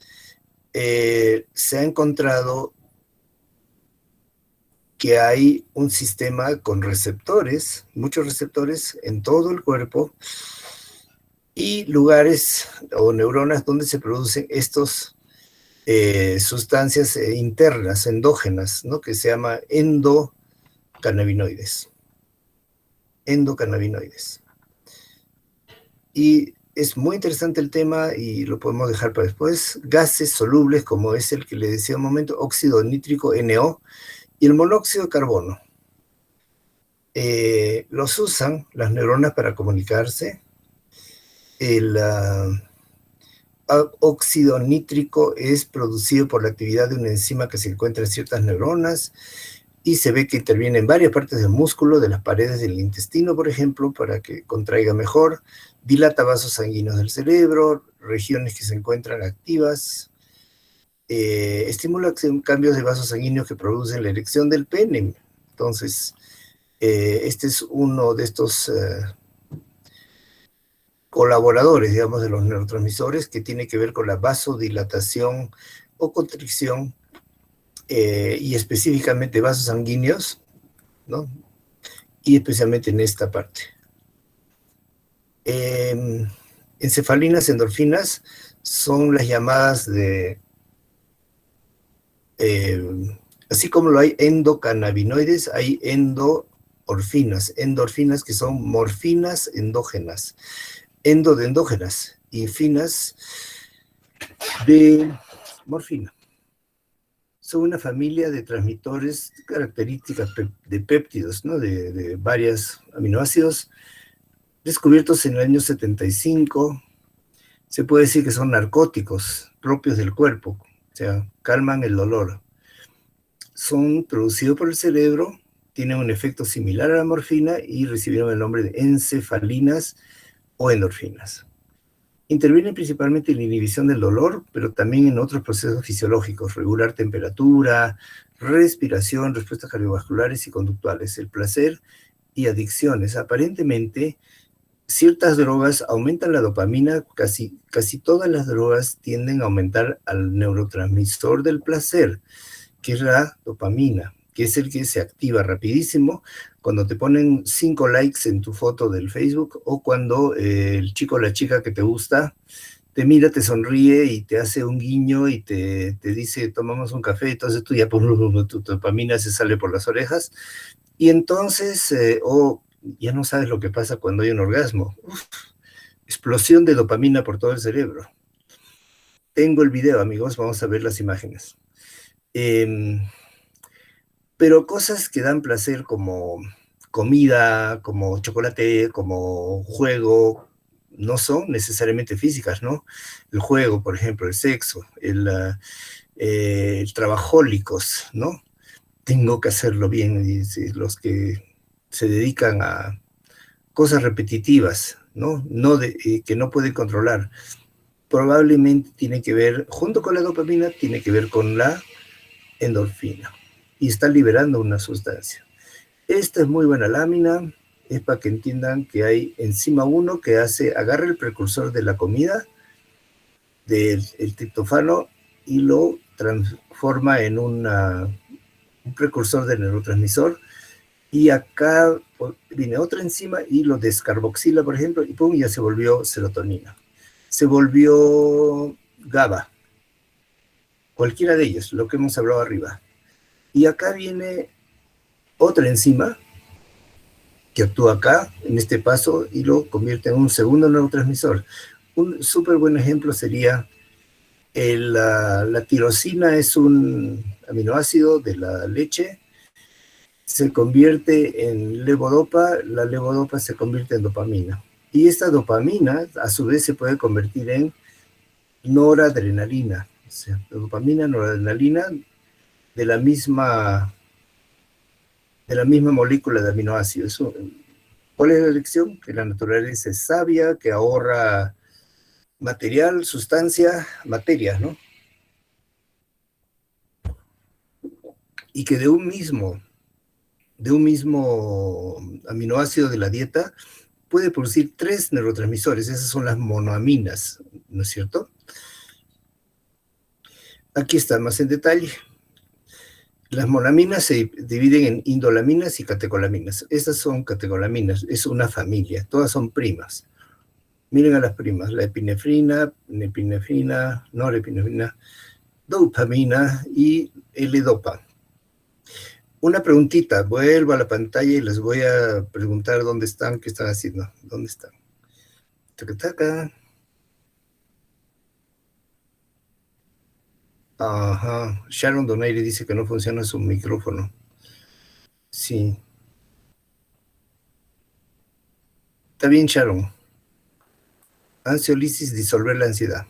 Se ha encontrado que hay un sistema con receptores, muchos receptores en todo el cuerpo, y lugares o neuronas donde se producen estos sustancias internas, endógenas, ¿no? Que se llama endocannabinoides. Endocannabinoides. Y es muy interesante el tema y lo podemos dejar para después. Gases solubles, como es el que le decía un momento, óxido nítrico, NO, y el monóxido de carbono. Los usan las neuronas para comunicarse. El óxido nítrico es producido por la actividad de una enzima que se encuentra en ciertas neuronas y se ve que interviene en varias partes del músculo, de las paredes del intestino, por ejemplo, para que contraiga mejor, dilata vasos sanguíneos del cerebro, regiones que se encuentran activas, estimula cambios de vasos sanguíneos que producen la erección del pene. Entonces, este es uno de estos colaboradores, digamos, de los neurotransmisores que tiene que ver con la vasodilatación o constricción y específicamente vasos sanguíneos, ¿no? Y especialmente en esta parte. Encefalinas, endorfinas, son las llamadas de... así como lo hay endocannabinoides, hay endorfinas que son morfinas endógenas, endo de endógenas y finas de morfina. Son una familia de transmisores características de péptidos, ¿no? De varios aminoácidos, descubiertos en el año 75. Se puede decir que son narcóticos propios del cuerpo, o sea, calman el dolor. Son producidos por el cerebro, tienen un efecto similar a la morfina y recibieron el nombre de encefalinas o endorfinas. Intervienen principalmente en la inhibición del dolor, pero también en otros procesos fisiológicos, regular temperatura, respiración, respuestas cardiovasculares y conductuales, el placer y adicciones. Aparentemente, ciertas drogas aumentan la dopamina, casi todas las drogas tienden a aumentar al neurotransmisor del placer, que es la dopamina, que es el que se activa rapidísimo cuando te ponen 5 likes en tu foto del Facebook o cuando el chico o la chica que te gusta te mira, te sonríe y te hace un guiño y te dice, tomamos un café, entonces tú ya tu dopamina se sale por las orejas y entonces, ya no sabes lo que pasa cuando hay un orgasmo. Uf, explosión de dopamina por todo el cerebro. Tengo el video, amigos, vamos a ver las imágenes. Pero cosas que dan placer como comida, como chocolate, como juego, no son necesariamente físicas, ¿no? El juego, por ejemplo, el sexo, el trabajólicos, ¿no? Tengo que hacerlo bien, y los que se dedican a cosas repetitivas, ¿no? Que no pueden controlar. Probablemente tiene que ver, junto con la dopamina, tiene que ver con la endorfina. Y está liberando una sustancia. Esta es muy buena lámina, es para que entiendan que hay enzima 1 que agarra el precursor de la comida, del triptofano, y lo transforma en un precursor del neurotransmisor, y acá viene otra enzima y lo descarboxila, por ejemplo, y pum, ya se volvió serotonina. Se volvió GABA. Cualquiera de ellos, lo que hemos hablado arriba. Y acá viene otra enzima que actúa acá, en este paso, y lo convierte en un segundo neurotransmisor. Un súper buen ejemplo sería la tirosina, es un aminoácido de la leche, se convierte en levodopa, la levodopa se convierte en dopamina. Y esta dopamina, a su vez, se puede convertir en noradrenalina. O sea, la dopamina, noradrenalina, de la misma molécula de aminoácidos. ¿Cuál es la lección? Que la naturaleza es sabia, que ahorra material, sustancia, materia, ¿no? Y que de un mismo aminoácido de la dieta puede producir 3 neurotransmisores. Esas son las monoaminas, ¿no es cierto? Aquí está más en detalle. Las monoaminas se dividen en indolaminas y catecolaminas. Estas son catecolaminas, es una familia, todas son primas. Miren a las primas, la epinefrina, epinefrina, norepinefrina, dopamina y L-dopa. Una preguntita, vuelvo a la pantalla y les voy a preguntar dónde están, qué están haciendo, dónde están. Taca, taca. Ajá, Sharon Donaire dice que no funciona su micrófono. Sí. Está bien, Sharon. Ansiolisis, disolver la ansiedad.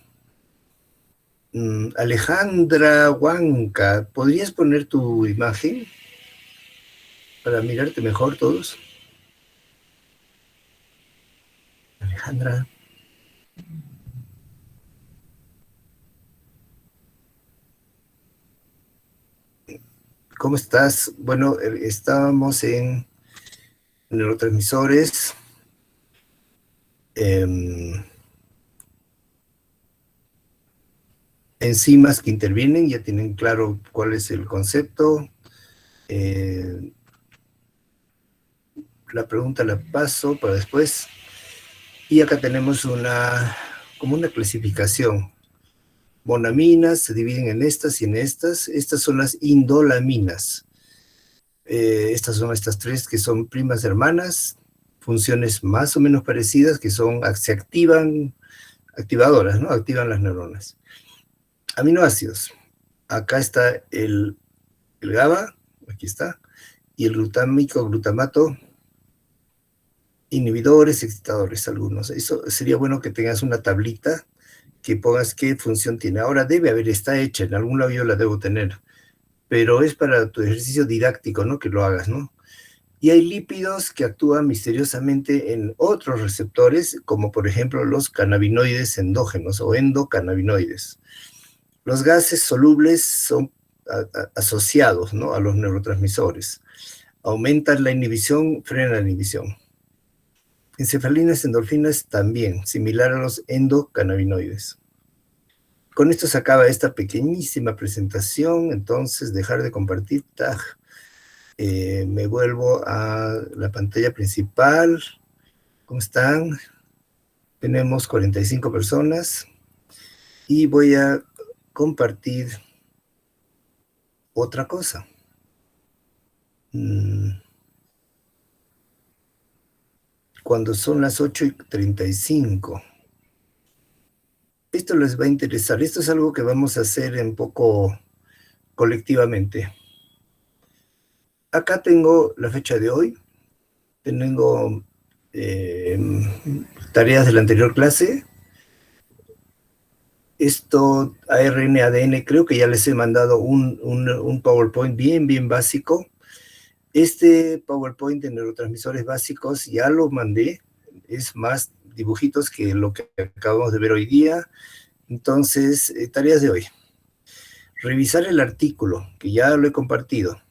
Alejandra Huanca, ¿podrías poner tu imagen para mirarte mejor todos? Alejandra. ¿Cómo estás? Bueno, estábamos en neurotransmisores. Enzimas que intervienen, ya tienen claro cuál es el concepto. La pregunta la paso para después. Y acá tenemos como una clasificación. Monaminas se dividen en estas y en estas. Estas son las indolaminas. Estas son estas 3 que son primas hermanas, funciones más o menos parecidas, que se activan, activadoras, ¿no? Activan las neuronas. Aminoácidos. Acá está el GABA, aquí está, y el glutámico, glutamato, inhibidores, excitadores algunos. Eso sería bueno que tengas una tablita que pongas qué función tiene. Ahora está hecha, en algún lado yo la debo tener, pero es para tu ejercicio didáctico, ¿no? Que lo hagas, ¿no? Y hay lípidos que actúan misteriosamente en otros receptores, como por ejemplo los cannabinoides endógenos o endocannabinoides. Los gases solubles son asociados, ¿no? A los neurotransmisores. Aumentan la inhibición, frenan la inhibición. Encefalinas, endorfinas también, similar a los endocannabinoides. Con esto se acaba esta pequeñísima presentación, entonces dejar de compartir. Me vuelvo a la pantalla principal. ¿Cómo están? Tenemos 45 personas y voy a compartir otra cosa. Cuando son las 8:35. Esto les va a interesar. Esto es algo que vamos a hacer un poco colectivamente. Acá tengo la fecha de hoy. Tengo tareas de la anterior clase. Esto, ARN, ADN, creo que ya les he mandado un PowerPoint bien básico. Este PowerPoint de neurotransmisores básicos ya lo mandé. Es más dibujitos que lo que acabamos de ver hoy día. Entonces, tareas de hoy. Revisar el artículo, que ya lo he compartido.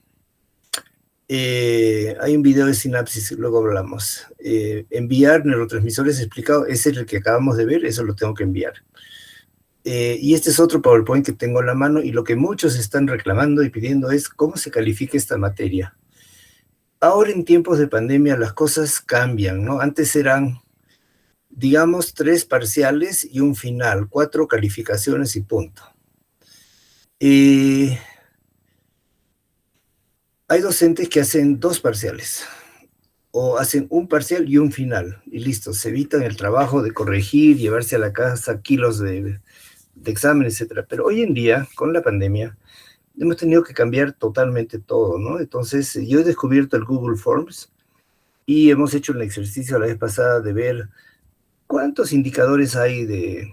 Hay un video de sinapsis, luego hablamos. Enviar neurotransmisores explicados, ese es el que acabamos de ver, eso lo tengo que enviar. Y este es otro PowerPoint que tengo en la mano, y lo que muchos están reclamando y pidiendo es cómo se califica esta materia. Ahora en tiempos de pandemia las cosas cambian, ¿no? Antes eran, digamos, 3 parciales y un final, 4 calificaciones y punto. Hay docentes que hacen 2 parciales, o hacen un parcial y un final, y listo, se evitan el trabajo de corregir, llevarse a la casa kilos de exámenes, etc. Pero hoy en día, con la pandemia, hemos tenido que cambiar totalmente todo, ¿no? Entonces, yo he descubierto el Google Forms, y hemos hecho el ejercicio la vez pasada de ver cuántos indicadores hay de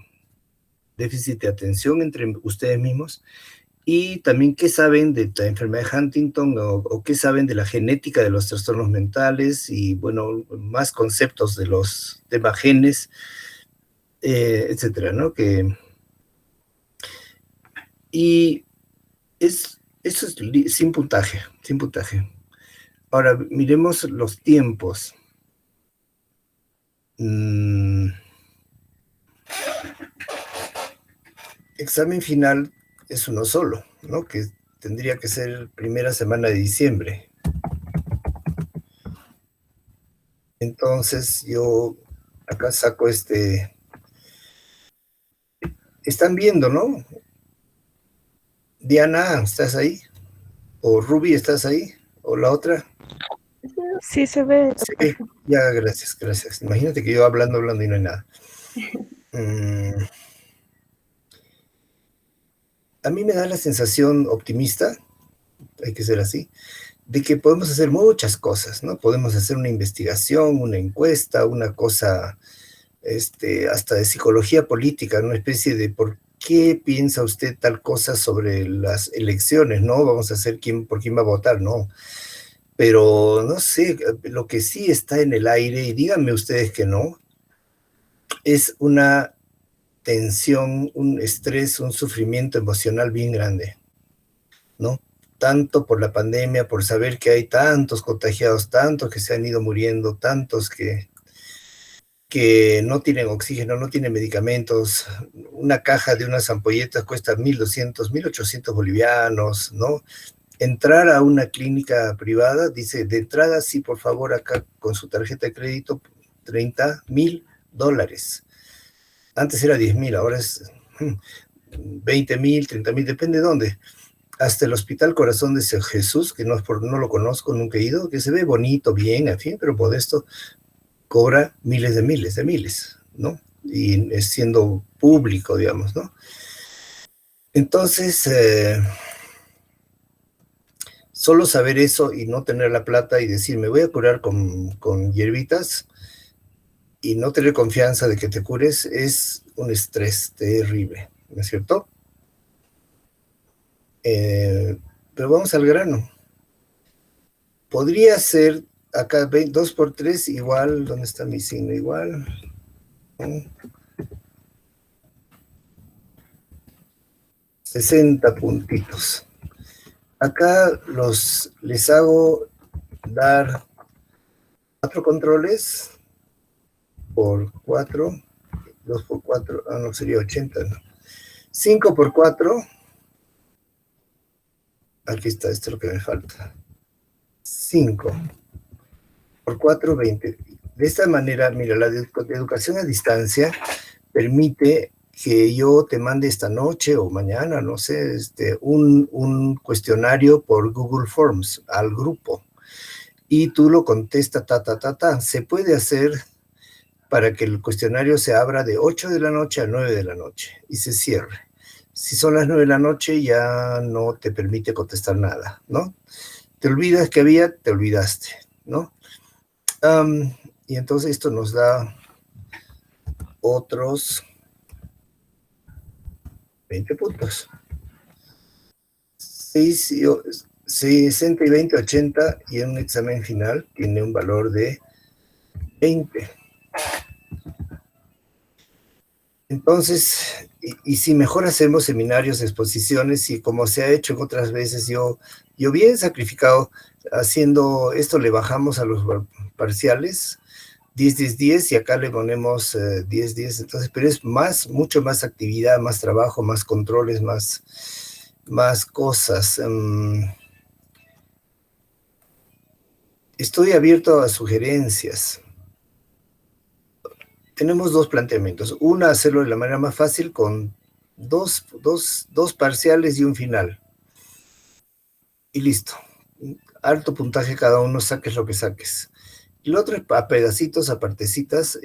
déficit de atención entre ustedes mismos, y también qué saben de la enfermedad de Huntington o qué saben de la genética de los trastornos mentales y, bueno, más conceptos de los temas genes. etcétera, ¿no? Y eso es sin puntaje, sin puntaje. Ahora, miremos los tiempos. Examen final es uno solo, ¿no? Que tendría que ser primera semana de diciembre. Entonces yo acá saco Están viendo, ¿no? Diana, ¿estás ahí? O Ruby, ¿estás ahí? O la otra. Sí se ve. Sí, ya, gracias, gracias. Imagínate que yo hablando y no hay nada. A mí me da la sensación optimista, hay que ser así, de que podemos hacer muchas cosas, ¿no? Podemos hacer una investigación, una encuesta, una cosa, hasta de psicología política, una especie de por qué piensa usted tal cosa sobre las elecciones, ¿no? Vamos a hacer por quién va a votar, ¿no? Pero no sé, lo que sí está en el aire, y díganme ustedes que no, es una tensión, un estrés, un sufrimiento emocional bien grande, ¿no? Tanto por la pandemia, por saber que hay tantos contagiados, tantos que se han ido muriendo, tantos que no tienen oxígeno, no tienen medicamentos. Una caja de unas ampolletas cuesta 1.200, 1.800 bolivianos, ¿no? Entrar a una clínica privada, dice, de entrada, sí, por favor, acá con su tarjeta de crédito, $30,000. Antes era 10,000, ahora es 20,000, 30,000, depende de dónde. Hasta el Hospital Corazón de Jesús, que no lo conozco, nunca he ido, que se ve bonito, bien, en fin, pero modesto, cobra miles, ¿no? Y es siendo público, digamos, ¿no? Entonces, solo saber eso y no tener la plata y decir, me voy a curar con hierbitas y no tener confianza de que te cures, es un estrés terrible, ¿no es cierto? Pero vamos al grano. Podría ser acá 2 por 3 igual, ¿dónde está mi signo? Igual. 60 puntitos. Acá les hago dar 4 controles por 4, 2 por 4, no, sería 80, ¿no? 5 por 4, aquí está, esto es lo que me falta. 5 por 4, 20. De esta manera, mira, la educación a distancia permite que yo te mande esta noche o mañana, no sé, un cuestionario por Google Forms al grupo y tú lo contestas, Se puede hacer para que el cuestionario se abra de 8 de la noche a 9 de la noche y se cierre. Si son las 9 de la noche ya no te permite contestar nada, ¿no? Te olvidas que había, te olvidaste, ¿no? Y entonces esto nos da otros 20 puntos. 60 y 20, 80, y en un examen final tiene un valor de 20. Entonces, y si mejor hacemos seminarios, exposiciones, y como se ha hecho en otras veces, yo bien sacrificado, haciendo esto le bajamos a los parciales, 10, 10, 10, y acá le ponemos 10, 10, entonces, pero es mucho más actividad, más trabajo, más controles, más cosas. Estoy abierto a sugerencias. Tenemos 2 planteamientos. Una, hacerlo de la manera más fácil con dos parciales y un final. Y listo. Alto puntaje cada uno, saques lo que saques. Y lo otro es a pedacitos, a partecitas,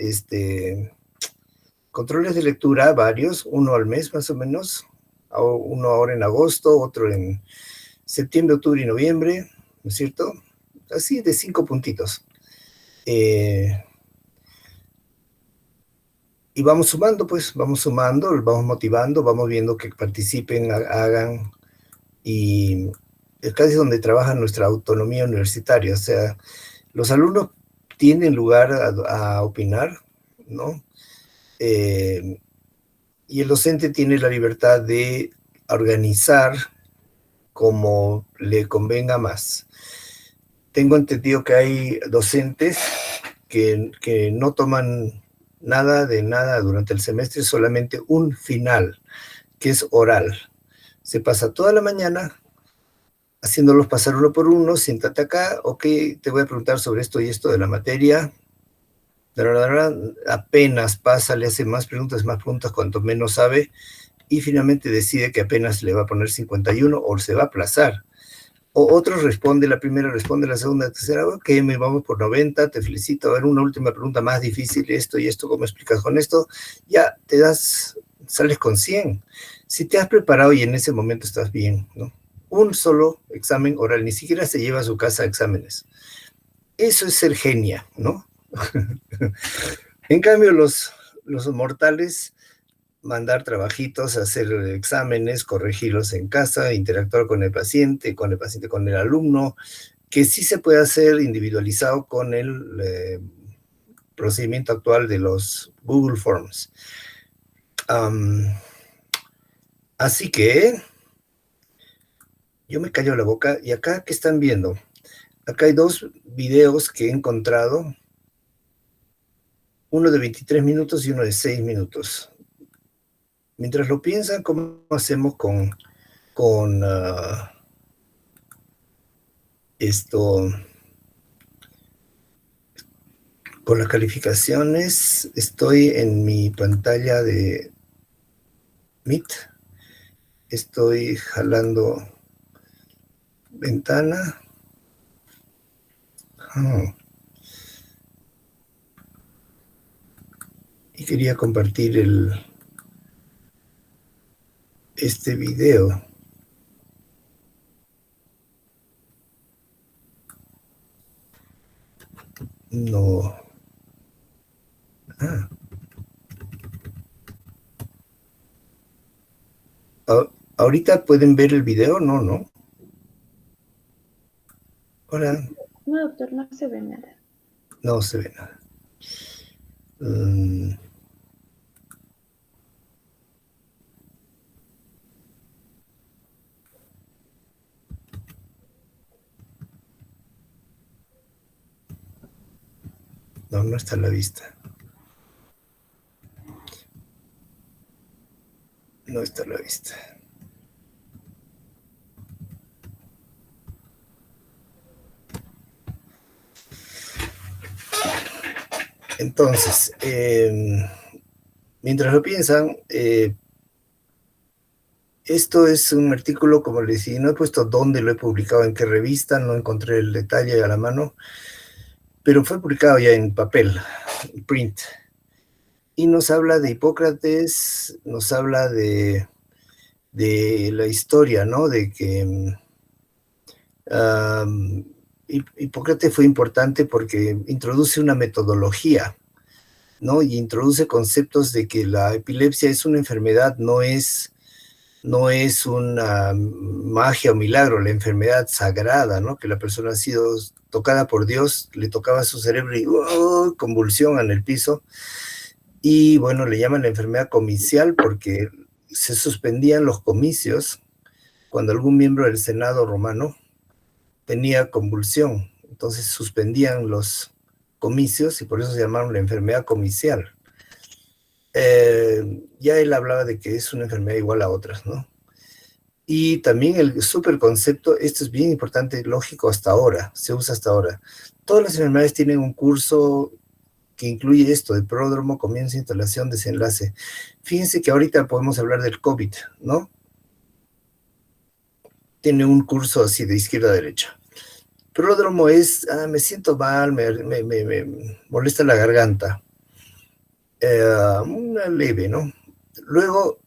controles de lectura, varios, uno al mes más o menos, uno ahora en agosto, otro en septiembre, octubre y noviembre, ¿no es cierto? Así de 5 puntitos. Y vamos sumando, vamos motivando, vamos viendo que participen, hagan, y acá es donde trabaja nuestra autonomía universitaria, o sea, los alumnos tienen lugar a opinar, ¿no? y el docente tiene la libertad de organizar como le convenga más. Tengo entendido que hay docentes que no toman nada de nada durante el semestre, solamente un final, que es oral. Se pasa toda la mañana haciéndolos pasar uno por uno, siéntate acá, ok, te voy a preguntar sobre esto y esto de la materia. Apenas pasa, le hace más preguntas, cuanto menos sabe, y finalmente decide que apenas le va a poner 51 o se va a aplazar. O otros responde, la primera responde, la segunda, la tercera, ok, me vamos por 90, te felicito, a ver, una última pregunta más difícil, esto y esto, ¿cómo explicas con esto? Ya te das, sales con 100. Si te has preparado y en ese momento estás bien, ¿no? Un solo examen oral, ni siquiera se lleva a su casa exámenes. Eso es ser genia, ¿no? En cambio, los mortales, mandar trabajitos, hacer exámenes, corregirlos en casa, interactuar con el paciente, con el alumno, que sí se puede hacer individualizado con el procedimiento actual de los Google Forms. Así que yo me callo la boca. Y acá, ¿qué están viendo? Acá hay dos videos que he encontrado, uno de 23 minutos y uno de 6 minutos. Mientras lo piensan, ¿cómo hacemos con esto, con las calificaciones? Estoy en mi pantalla de Meet. Estoy jalando ventana. Y quería compartir este video. No. ¿Ahorita pueden ver el video? No. Hola. No, doctor, no se ve nada. No se ve nada. No está a la vista. No está a la vista. Entonces, mientras lo piensan, esto es un artículo, como les decía, no he puesto dónde lo he publicado, en qué revista, no encontré el detalle a la mano, pero fue publicado ya en papel, print. Y nos habla de Hipócrates, nos habla de la historia, ¿no? De que Hipócrates fue importante porque introduce una metodología, ¿no? Y introduce conceptos de que la epilepsia es una enfermedad, no es una magia o milagro, la enfermedad sagrada, ¿no? Que la persona ha sido tocada por Dios, le tocaba su cerebro y convulsión en el piso. Y bueno, le llaman la enfermedad comicial porque se suspendían los comicios cuando algún miembro del Senado romano tenía convulsión. Entonces suspendían los comicios y por eso se llamaron la enfermedad comicial. Ya él hablaba de que es una enfermedad igual a otras, ¿no? Y también el superconcepto, esto es bien importante, lógico hasta ahora, se usa hasta ahora. Todas las enfermedades tienen un curso que incluye esto, de pródromo, comienzo, instalación, desenlace. Fíjense que ahorita podemos hablar del COVID, ¿no? Tiene un curso así de izquierda a derecha. Pródromo es, me siento mal, me molesta la garganta. Una leve, ¿no? Luego,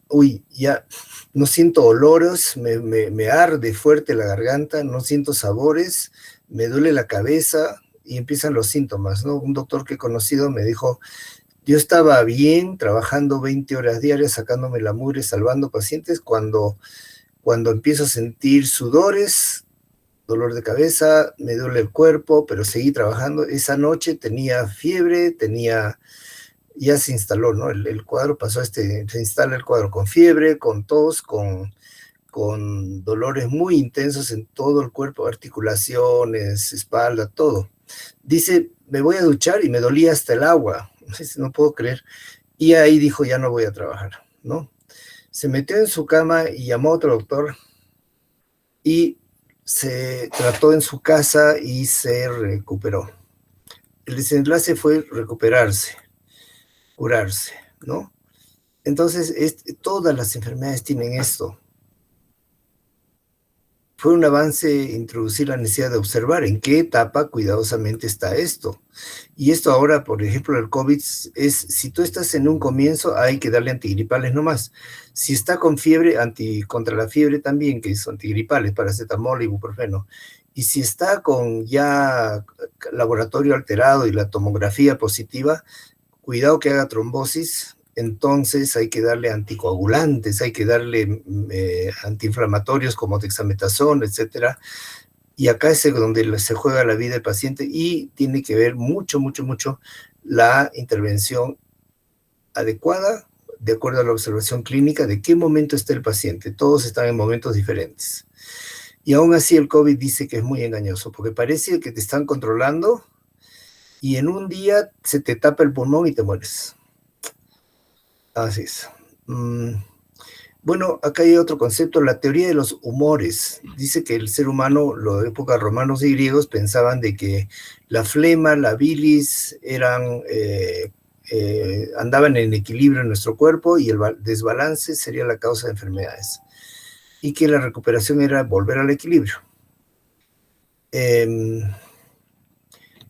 ya no siento olores, me arde fuerte la garganta, no siento sabores, me duele la cabeza y empiezan los síntomas, ¿no? Un doctor que he conocido me dijo, yo estaba bien, trabajando 20 horas diarias, sacándome la mugre, salvando pacientes, cuando empiezo a sentir sudores, dolor de cabeza, me duele el cuerpo, pero seguí trabajando. Esa noche tenía fiebre, tenía ya se instaló, ¿no? El cuadro pasó se instala el cuadro con fiebre, con tos, con dolores muy intensos en todo el cuerpo, articulaciones, espalda, todo. Dice, me voy a duchar y me dolía hasta el agua. Dice, no puedo creer. Y ahí dijo, ya no voy a trabajar, ¿no? Se metió en su cama y llamó a otro doctor y se trató en su casa y se recuperó. El desenlace fue recuperarse, curarse, ¿no? Entonces, todas las enfermedades tienen esto. Fue un avance introducir la necesidad de observar en qué etapa cuidadosamente está esto. Y esto ahora, por ejemplo, el COVID es, si tú estás en un comienzo, hay que darle antigripales nomás. Si está con fiebre, contra la fiebre también, que son antigripales, paracetamol, ibuprofeno. Y si está con ya laboratorio alterado y la tomografía positiva, cuidado que haga trombosis, entonces hay que darle anticoagulantes, hay que darle antiinflamatorios como dexametasona, etcétera. Y acá es donde se juega la vida del paciente y tiene que ver mucho, mucho, mucho la intervención adecuada, de acuerdo a la observación clínica, de qué momento está el paciente. Todos están en momentos diferentes. Y aún así el COVID dice que es muy engañoso, porque parece que te están controlando y en un día se te tapa el pulmón y te mueres. Así es. Bueno, acá hay otro concepto, la teoría de los humores. Dice que el ser humano, la época romanos y griegos, pensaban de que la flema, la bilis, andaban en equilibrio en nuestro cuerpo y el desbalance sería la causa de enfermedades. Y que la recuperación era volver al equilibrio.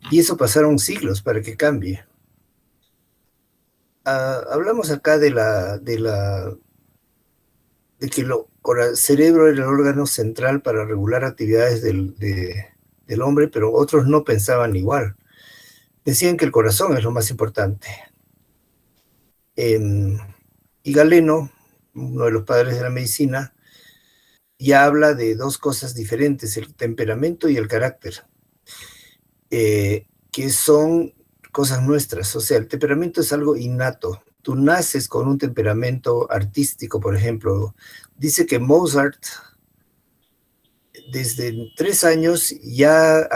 Y eso pasaron siglos para que cambie. Hablamos acá de que el cerebro era el órgano central para regular actividades del hombre, pero otros no pensaban igual. Decían que el corazón es lo más importante. Y Galeno, uno de los padres de la medicina, ya habla de dos cosas diferentes, el temperamento y el carácter, que son cosas nuestras. O sea, el temperamento es algo innato. Tú naces con un temperamento artístico, por ejemplo. Dice que Mozart, desde 3 años, ya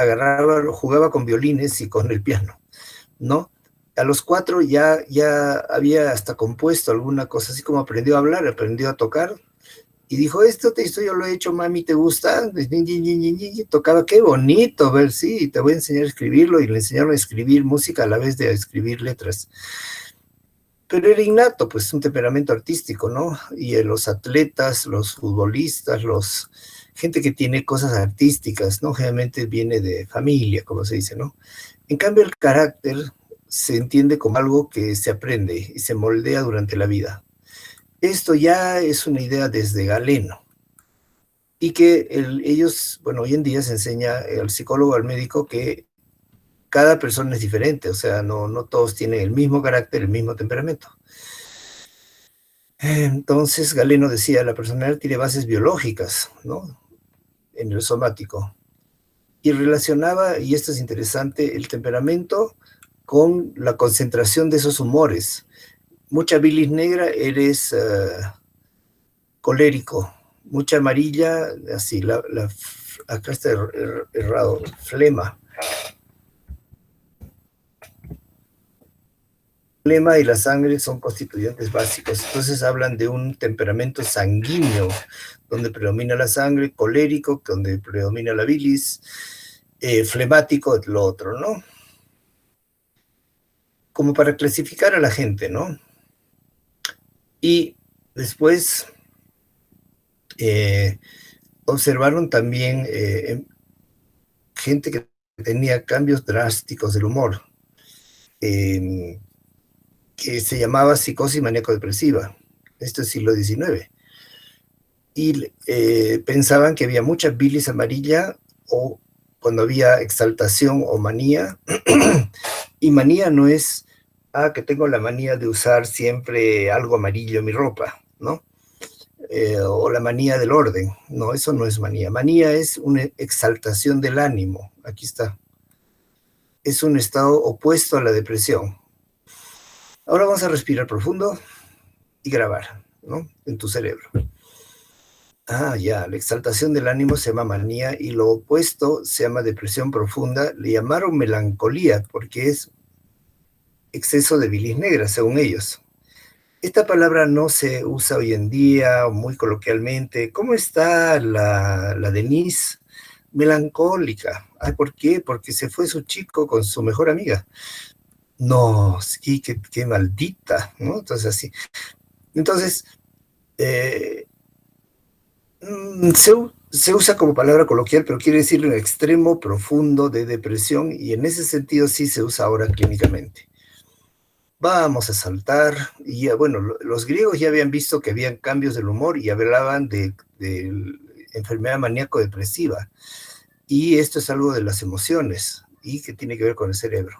jugaba con violines y con el piano, ¿no? A los 4 ya había hasta compuesto alguna cosa, así como aprendió a hablar, aprendió a tocar, y dijo, esto yo lo he hecho, mami, ¿te gusta? Tocaba, qué bonito, ver, sí, te voy a enseñar a escribirlo, y le enseñaron a escribir música a la vez de escribir letras. Pero era innato, pues, un temperamento artístico, ¿no? Y los atletas, los futbolistas, gente que tiene cosas artísticas, ¿no? Generalmente viene de familia, como se dice, ¿no? En cambio, el carácter se entiende como algo que se aprende y se moldea durante la vida. Esto ya es una idea desde Galeno. Y que hoy en día se enseña al psicólogo, al médico, que cada persona es diferente, o sea, no todos tienen el mismo carácter, el mismo temperamento. Entonces, Galeno decía, la personalidad tiene bases biológicas, ¿no? En el somático. Y relacionaba, y esto es interesante, el temperamento con la concentración de esos humores. Mucha bilis negra, eres colérico. Mucha amarilla, así, acá está errado, flema. Flema y la sangre son constituyentes básicos. Entonces hablan de un temperamento sanguíneo, donde predomina la sangre, colérico, donde predomina la bilis, flemático, lo otro, ¿no? Como para clasificar a la gente, ¿no? Y después observaron también gente que tenía cambios drásticos del humor, que se llamaba psicosis maníaco-depresiva. Esto es siglo XIX. Y pensaban que había mucha bilis amarilla o cuando había exaltación o manía. Y manía no es, que tengo la manía de usar siempre algo amarillo en mi ropa, ¿no? O la manía del orden. No, eso no es manía. Manía es una exaltación del ánimo. Aquí está. Es un estado opuesto a la depresión. Ahora vamos a respirar profundo y grabar, ¿no? En tu cerebro. Ya, la exaltación del ánimo se llama manía y lo opuesto se llama depresión profunda. Le llamaron melancolía porque es exceso de bilis negra, según ellos. Esta palabra no se usa hoy en día, muy coloquialmente. ¿Cómo está la Denise? Melancólica. Ay, ¿por qué? Porque se fue su chico con su mejor amiga. No, sí, qué maldita, ¿no? Entonces, así. Entonces, se usa como palabra coloquial, pero quiere decir un extremo profundo de depresión, y en ese sentido sí se usa ahora clínicamente. Vamos a saltar, y bueno, los griegos ya habían visto que habían cambios del humor y hablaban de enfermedad maníaco-depresiva, y esto es algo de las emociones, y que tiene que ver con el cerebro.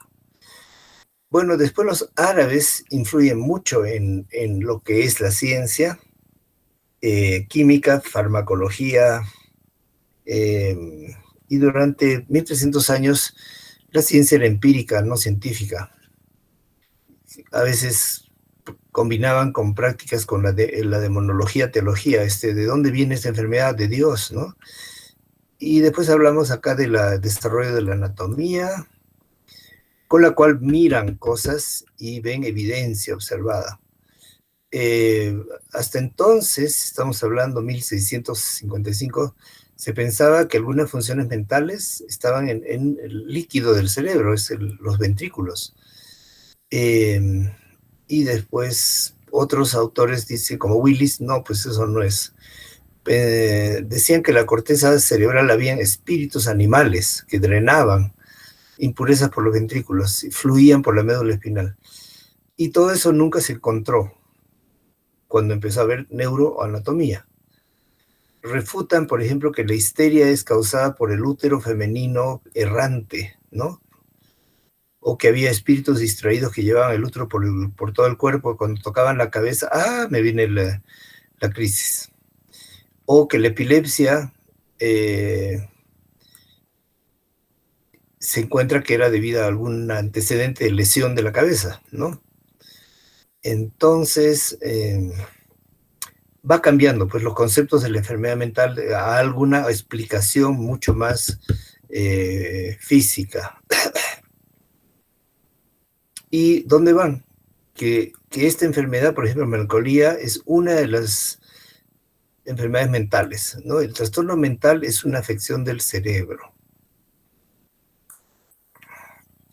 Bueno, después los árabes influyen mucho en lo que es la ciencia, química, farmacología, y durante 1300 años la ciencia era empírica, no científica. A veces combinaban con prácticas con la demonología, teología, de dónde viene esta enfermedad, de Dios, ¿no? Y después hablamos acá del desarrollo de la anatomía, con la cual miran cosas y ven evidencia observada. Hasta entonces, estamos hablando 1655, se pensaba que algunas funciones mentales estaban en el líquido del cerebro, los ventrículos. Y después otros autores dicen, como Willis, no, pues eso no es. Decían que la corteza cerebral habían espíritus animales que drenaban impurezas por los ventrículos y fluían por la médula espinal. Y todo eso nunca se encontró cuando empezó a ver neuroanatomía. Refutan, por ejemplo, que la histeria es causada por el útero femenino errante, ¿no? O que había espíritus distraídos que llevaban el útero por todo el cuerpo, cuando tocaban la cabeza, me viene la crisis. O que la epilepsia se encuentra que era debido a algún antecedente de lesión de la cabeza, ¿no? Entonces, va cambiando, pues, los conceptos de la enfermedad mental a alguna explicación mucho más física. ¿Y dónde van? Que esta enfermedad, por ejemplo, melancolía, es una de las enfermedades mentales, ¿no? El trastorno mental es una afección del cerebro.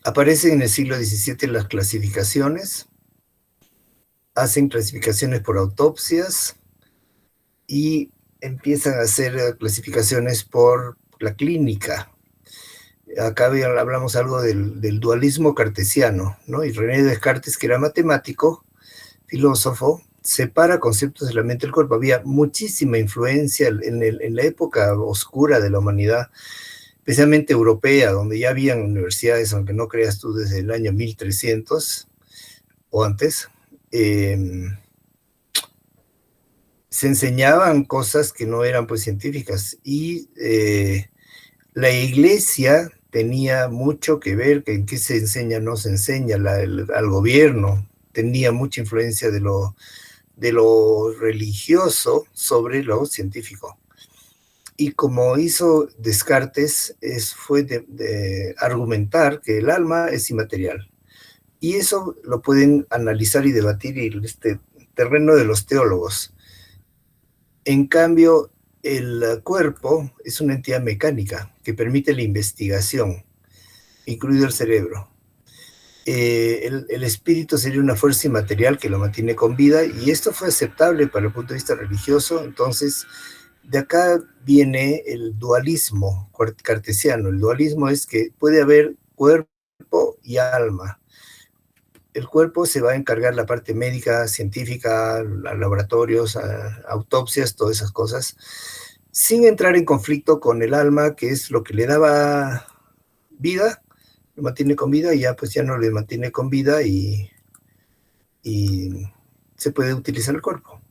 Aparecen en el siglo XVII las clasificaciones, hacen clasificaciones por autopsias y empiezan a hacer clasificaciones por la clínica. Acá hablamos algo del dualismo cartesiano, ¿no? Y René Descartes, que era matemático, filósofo, separa conceptos de la mente y el cuerpo. Había muchísima influencia en la época oscura de la humanidad, especialmente europea, donde ya habían universidades, aunque no creas tú, desde el año 1300 o antes, se enseñaban cosas que no eran, pues, científicas, y la iglesia tenía mucho que ver en qué se enseña, no se enseña, al gobierno tenía mucha influencia de lo religioso sobre lo científico. Y como hizo Descartes, fue de argumentar que el alma es inmaterial. Y eso lo pueden analizar y debatir en este terreno de los teólogos. En cambio, el cuerpo es una entidad mecánica que permite la investigación, incluido el cerebro. El espíritu sería una fuerza inmaterial que lo mantiene con vida, y esto fue aceptable para el punto de vista religioso. Entonces, de acá viene el dualismo cartesiano. El dualismo es que puede haber cuerpo y alma. El cuerpo se va a encargar la parte médica, científica, laboratorios, autopsias, todas esas cosas, sin entrar en conflicto con el alma, que es lo que le daba vida, lo mantiene con vida, y ya pues ya no le mantiene con vida, y se puede utilizar el cuerpo.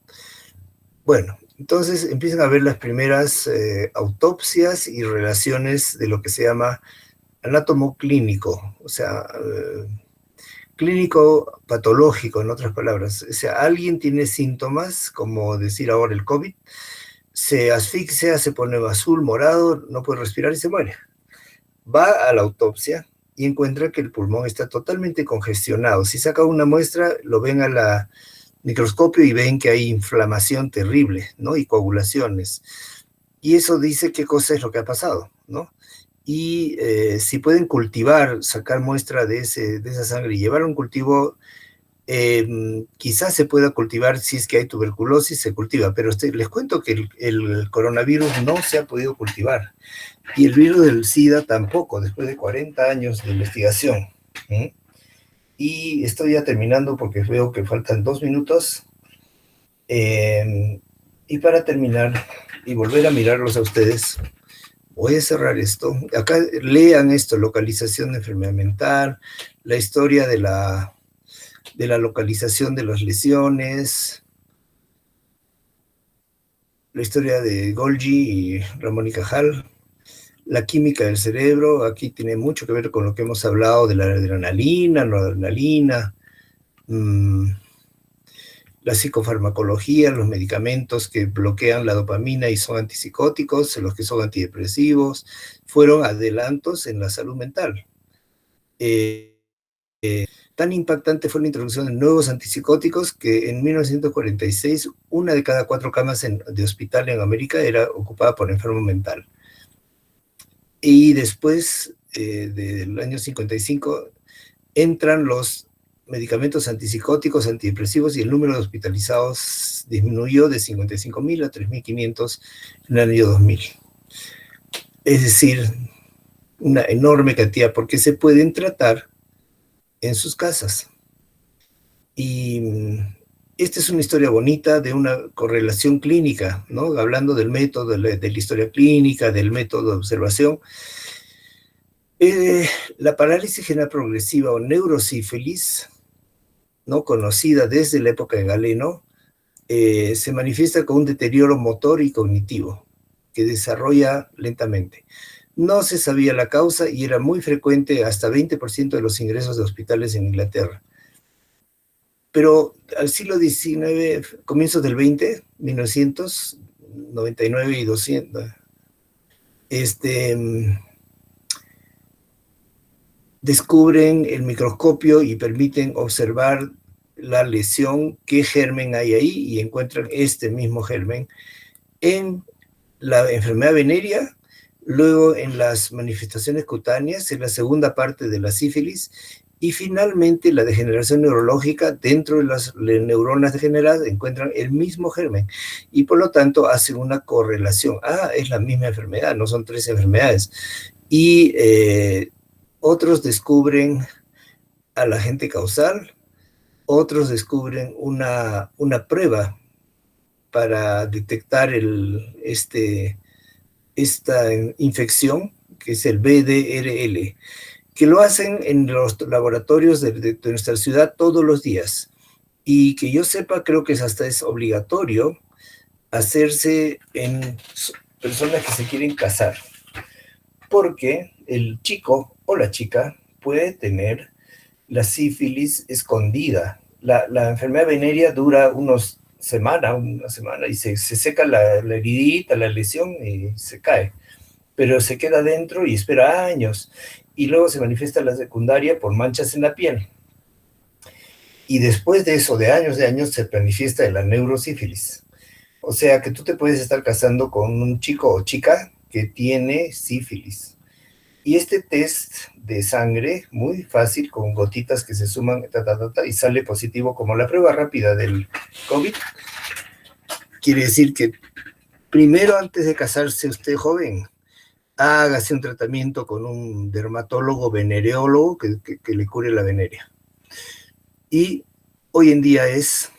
Bueno, entonces empiezan a ver las primeras autopsias y relaciones de lo que se llama anátomo clínico, o sea, clínico patológico, en otras palabras. O sea, alguien tiene síntomas, como decir ahora el COVID, se asfixia, se pone azul, morado, no puede respirar y se muere. Va a la autopsia y encuentra que el pulmón está totalmente congestionado. Si saca una muestra, lo ven a la microscopio y ven que hay inflamación terrible, ¿no? Y coagulaciones. Y eso dice qué cosa es lo que ha pasado, ¿no? Y si pueden cultivar, sacar muestra de esa sangre y llevar a un cultivo, quizás se pueda cultivar, si es que hay tuberculosis, se cultiva, pero les cuento que el coronavirus no se ha podido cultivar, y el virus del SIDA tampoco, después de 40 años de investigación. Y estoy ya terminando porque veo que faltan 2 minutos, y para terminar, y volver a mirarlos a ustedes, voy a cerrar esto. Acá lean esto, localización de enfermedad mental, la historia de la localización de las lesiones, la historia de Golgi y Ramón y Cajal, la química del cerebro. Aquí tiene mucho que ver con lo que hemos hablado de la adrenalina, noradrenalina, la psicofarmacología, los medicamentos que bloquean la dopamina y son antipsicóticos, los que son antidepresivos, fueron adelantos en la salud mental. Tan impactante fue la introducción de nuevos antipsicóticos que en 1946 una de cada 4 camas de hospital en América era ocupada por enfermo mental. Y después del año 55 entran los medicamentos antipsicóticos, antidepresivos, y el número de hospitalizados disminuyó de 55.000 a 3.500 en el año 2000. Es decir, una enorme cantidad, porque se pueden tratar en sus casas. Y esta es una historia bonita de una correlación clínica, ¿no? Hablando del método, de la historia clínica, del método de observación. La parálisis general progresiva o neurosífilis, ¿no? Conocida desde la época de Galeno, se manifiesta con un deterioro motor y cognitivo que desarrolla lentamente. No se sabía la causa y era muy frecuente, hasta 20% de los ingresos de hospitales en Inglaterra. Pero al siglo XIX, comienzos del 20, 1999 y 200, descubren el microscopio y permiten observar la lesión, qué germen hay ahí, y encuentran este mismo germen en la enfermedad venérea, luego en las manifestaciones cutáneas, en la segunda parte de la sífilis, y finalmente la degeneración neurológica. Dentro de las neuronas degeneradas encuentran el mismo germen, y por lo tanto hacen una correlación. Es la misma enfermedad, no son 3 enfermedades. Y otros descubren al agente causal, otros descubren una prueba para detectar esta infección, que es el BDRL, que lo hacen en los laboratorios de nuestra ciudad todos los días. Y que yo sepa, creo que hasta es obligatorio hacerse en personas que se quieren casar, porque el chico o la chica puede tener la sífilis escondida. La enfermedad venérea dura una semana, y se seca la heridita, la lesión, y se cae. Pero se queda dentro y espera años. Y luego se manifiesta la secundaria por manchas en la piel. Y después de eso, de años, se manifiesta la neurosífilis. O sea que tú te puedes estar casando con un chico o chica que tiene sífilis. Y este test de sangre, muy fácil, con gotitas que se suman, y sale positivo, como la prueba rápida del COVID. Quiere decir que primero, antes de casarse usted joven, hágase un tratamiento con un dermatólogo venereólogo que le cure la venérea. Y hoy en día es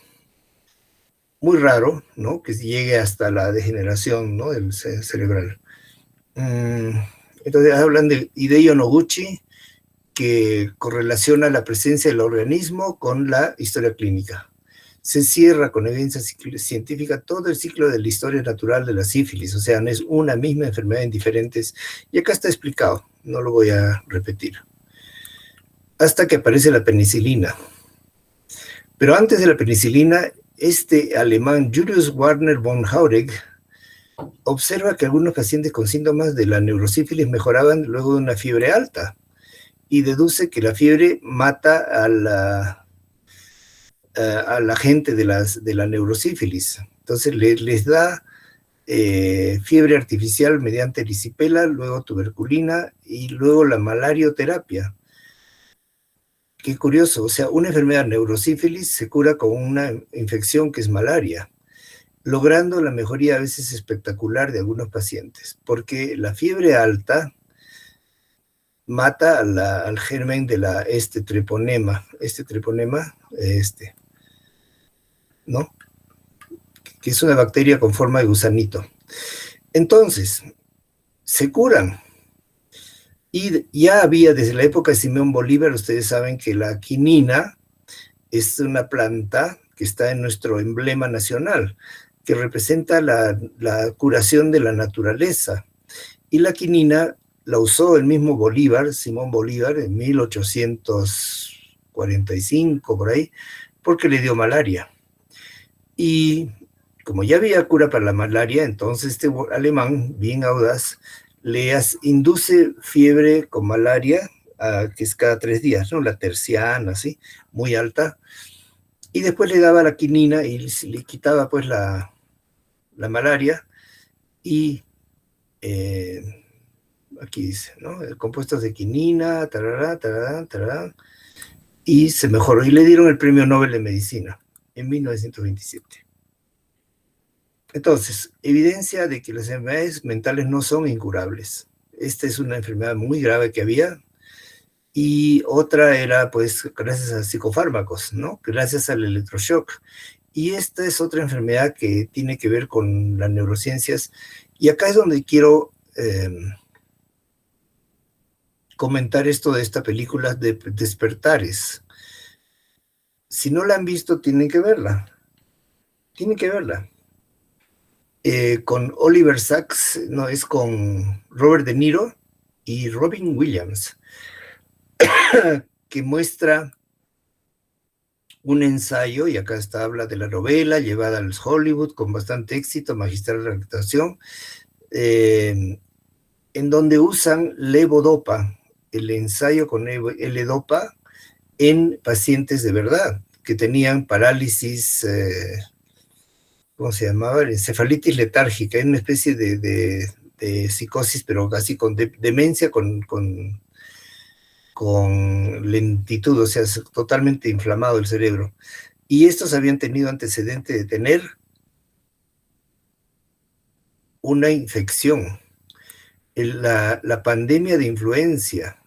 muy raro, ¿no?, que llegue hasta la degeneración, ¿no?, del cerebral. Entonces hablan de Hideo Noguchi, que correlaciona la presencia del organismo con la historia clínica. Se cierra con evidencia científica todo el ciclo de la historia natural de la sífilis. O sea, no es una misma enfermedad en diferentes, y acá está explicado, no lo voy a repetir. hasta que aparece la penicilina. Pero antes de la penicilina, este alemán Julius Warner von Hauregg observa que algunos pacientes con síntomas de la neurosífilis mejoraban luego de una fiebre alta y deduce que la fiebre mata a la gente de la neurosífilis. Entonces les da fiebre artificial mediante erisipela, luego tuberculina y luego la malarioterapia. Qué curioso, o sea, una enfermedad neurosífilis se cura con una infección que es malaria, logrando la mejoría a veces espectacular de algunos pacientes, porque la fiebre alta mata al germen de este treponema, ¿no? Que es una bacteria con forma de gusanito. Entonces, se curan. Y ya había desde la época de Simón Bolívar, ustedes saben que la quinina es una planta que está en nuestro emblema nacional, que representa la curación de la naturaleza. Y la quinina la usó el mismo Bolívar, Simón Bolívar, en 1845, por ahí, porque le dio malaria. Y como ya había cura para la malaria, entonces este alemán, bien audaz, le induce fiebre con malaria, que es cada 3 días, ¿no? La terciana, ¿sí? Muy alta. Y después le daba la quinina y le quitaba pues la malaria. Y aquí dice, ¿no? Compuestos de quinina, tarará, tarará, tarará. Y se mejoró. Y le dieron el Premio Nobel de Medicina en 1927. Entonces, evidencia de que las enfermedades mentales no son incurables. Esta es una enfermedad muy grave que había, y otra era, pues, gracias a psicofármacos, ¿no? Gracias al electroshock. Y esta es otra enfermedad que tiene que ver con las neurociencias, y acá es donde quiero comentar esto de esta película de Despertares. Si no la han visto, tienen que verla. Tienen que verla. Con Oliver Sacks, no, es con Robert De Niro y Robin Williams, que muestra un ensayo, y acá habla de la novela, llevada al Hollywood con bastante éxito, magistral actuación, en donde usan levodopa, el ensayo con L-dopa en pacientes de verdad, que tenían parálisis, ¿cómo se llamaba? Encefalitis letárgica, es una especie de psicosis, pero casi con demencia, con lentitud, o sea, es totalmente inflamado el cerebro. Y estos habían tenido antecedente de tener una infección, la pandemia de influencia,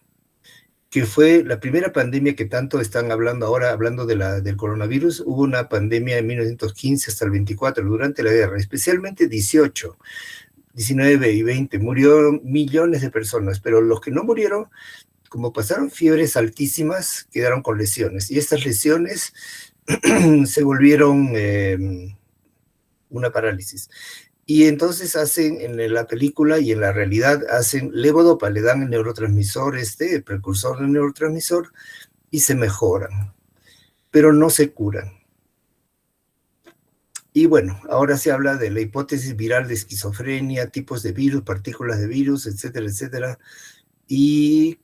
que fue la primera pandemia que tanto están hablando ahora, hablando del coronavirus. Hubo una pandemia en 1915 hasta el 24, durante la guerra, especialmente 18, 19 y 20, murió millones de personas, pero los que no murieron, como pasaron fiebres altísimas, quedaron con lesiones, y estas lesiones se volvieron una parálisis. Y entonces hacen en la película y en la realidad, hacen levodopa, le dan el neurotransmisor, el precursor del neurotransmisor, y se mejoran, pero no se curan. Y bueno, ahora se habla de la hipótesis viral de esquizofrenia, tipos de virus, partículas de virus, etcétera, etcétera, y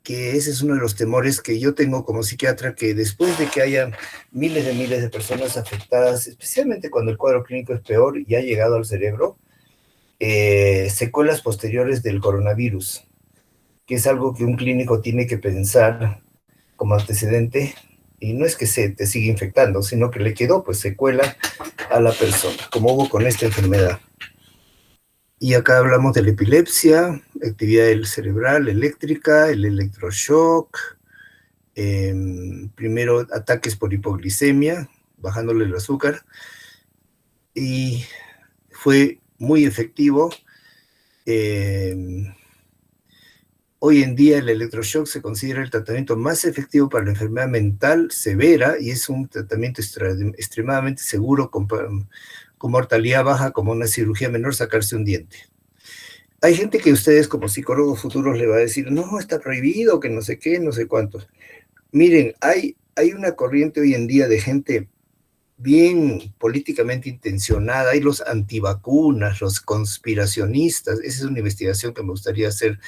que ese es uno de los temores que yo tengo como psiquiatra, que después de que haya miles de personas afectadas, especialmente cuando el cuadro clínico es peor y ha llegado al cerebro, secuelas posteriores del coronavirus, que es algo que un clínico tiene que pensar como antecedente, y no es que te siga infectando, sino que le quedó pues secuela a la persona, como hubo con esta enfermedad. Y acá hablamos de la epilepsia, actividad cerebral, eléctrica, el electroshock, primero ataques por hipoglicemia, bajándole el azúcar, y fue muy efectivo. Hoy en día el electroshock se considera el tratamiento más efectivo para la enfermedad mental severa, y es un tratamiento extremadamente seguro, con mortalidad baja, como una cirugía menor, sacarse un diente. Hay gente que ustedes como psicólogos futuros le va a decir, no, está prohibido, que no sé qué, no sé cuántos. Miren, hay una corriente hoy en día de gente bien políticamente intencionada, hay los antivacunas, los conspiracionistas, esa es una investigación que me gustaría hacer.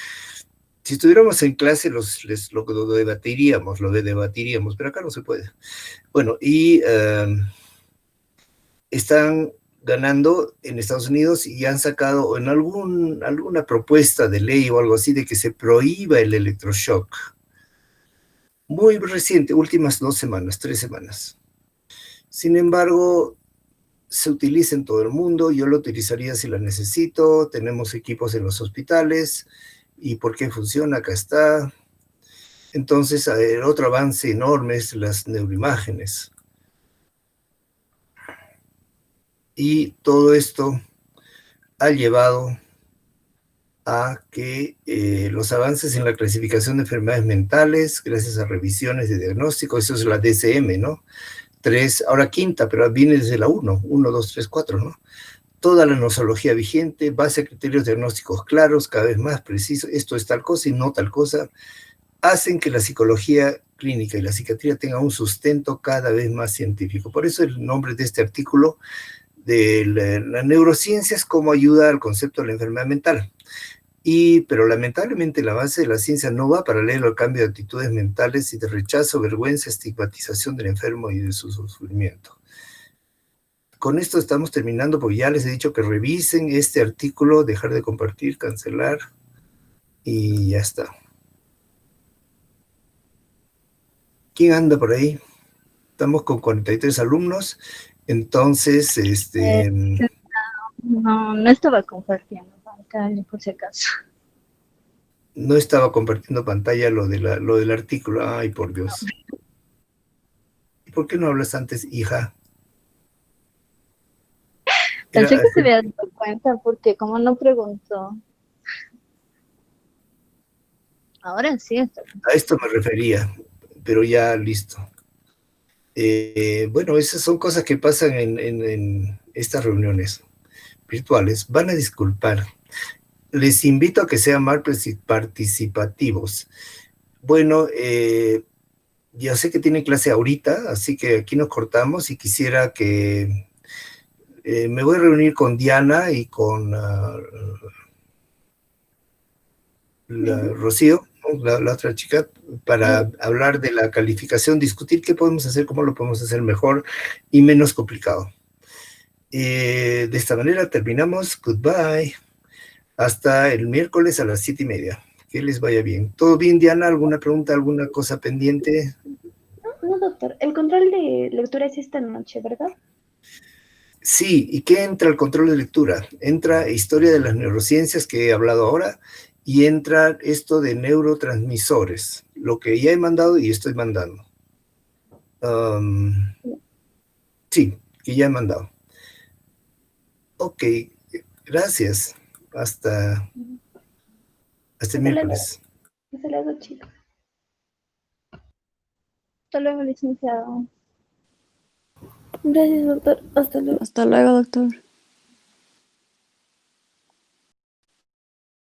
Si estuviéramos en clase lo debatiríamos, pero acá no se puede. Bueno, y están ganando en Estados Unidos y han sacado en alguna propuesta de ley o algo así de que se prohíba el electroshock. Muy reciente, últimas 2 semanas, 3 semanas. Sin embargo, se utiliza en todo el mundo, yo lo utilizaría si la necesito, tenemos equipos en los hospitales, y por qué funciona, acá está. Entonces, el otro avance enorme es las neuroimágenes. Y todo esto ha llevado a que los avances en la clasificación de enfermedades mentales, gracias a revisiones de diagnóstico, eso es la DSM, ¿no? 3, ahora quinta, pero viene desde la 1, 1, 2, 3, 4, ¿no? Toda la nosología vigente, base a criterios diagnósticos claros, cada vez más precisos, esto es tal cosa y no tal cosa, hacen que la psicología clínica y la psiquiatría tengan un sustento cada vez más científico. Por eso el nombre de este artículo de la neurociencia es cómo ayuda al concepto de la enfermedad mental. Pero lamentablemente el avance de la ciencia no va paralelo al cambio de actitudes mentales y de rechazo, vergüenza, estigmatización del enfermo y de su sufrimiento. Con esto estamos terminando, porque ya les he dicho que revisen este artículo, dejar de compartir, cancelar, y ya está. ¿Quién anda por ahí? Estamos con 43 alumnos, entonces, No estaba compartiendo pantalla, por si acaso. no estaba compartiendo pantalla lo del artículo. Ay, por Dios. ¿Y por qué no hablas antes, hija? Pensé que se había dado cuenta porque como no preguntó. Ahora sí está. A esto me refería, pero ya listo. Bueno, esas son cosas que pasan en estas reuniones virtuales. Van a disculpar. Les invito a que sean más participativos. Bueno, ya sé que tienen clase ahorita, así que aquí nos cortamos y quisiera que me voy a reunir con Diana y con Rocío, la otra chica, para hablar de la calificación, discutir qué podemos hacer, cómo lo podemos hacer mejor y menos complicado. De esta manera terminamos. Goodbye. Hasta el miércoles a las 7:30. Que les vaya bien. ¿Todo bien, Diana? ¿Alguna pregunta, alguna cosa pendiente? No, doctor. El control de lectura es esta noche, ¿verdad? Sí, ¿y qué entra al control de lectura? Entra historia de las neurociencias que he hablado ahora y entra esto de neurotransmisores, lo que ya he mandado y estoy mandando. Sí, que ya he mandado. Ok, gracias. Hasta el miércoles. Hasta luego, chicos. Hasta luego, licenciado. Gracias, doctor. Hasta luego. Hasta luego, doctor.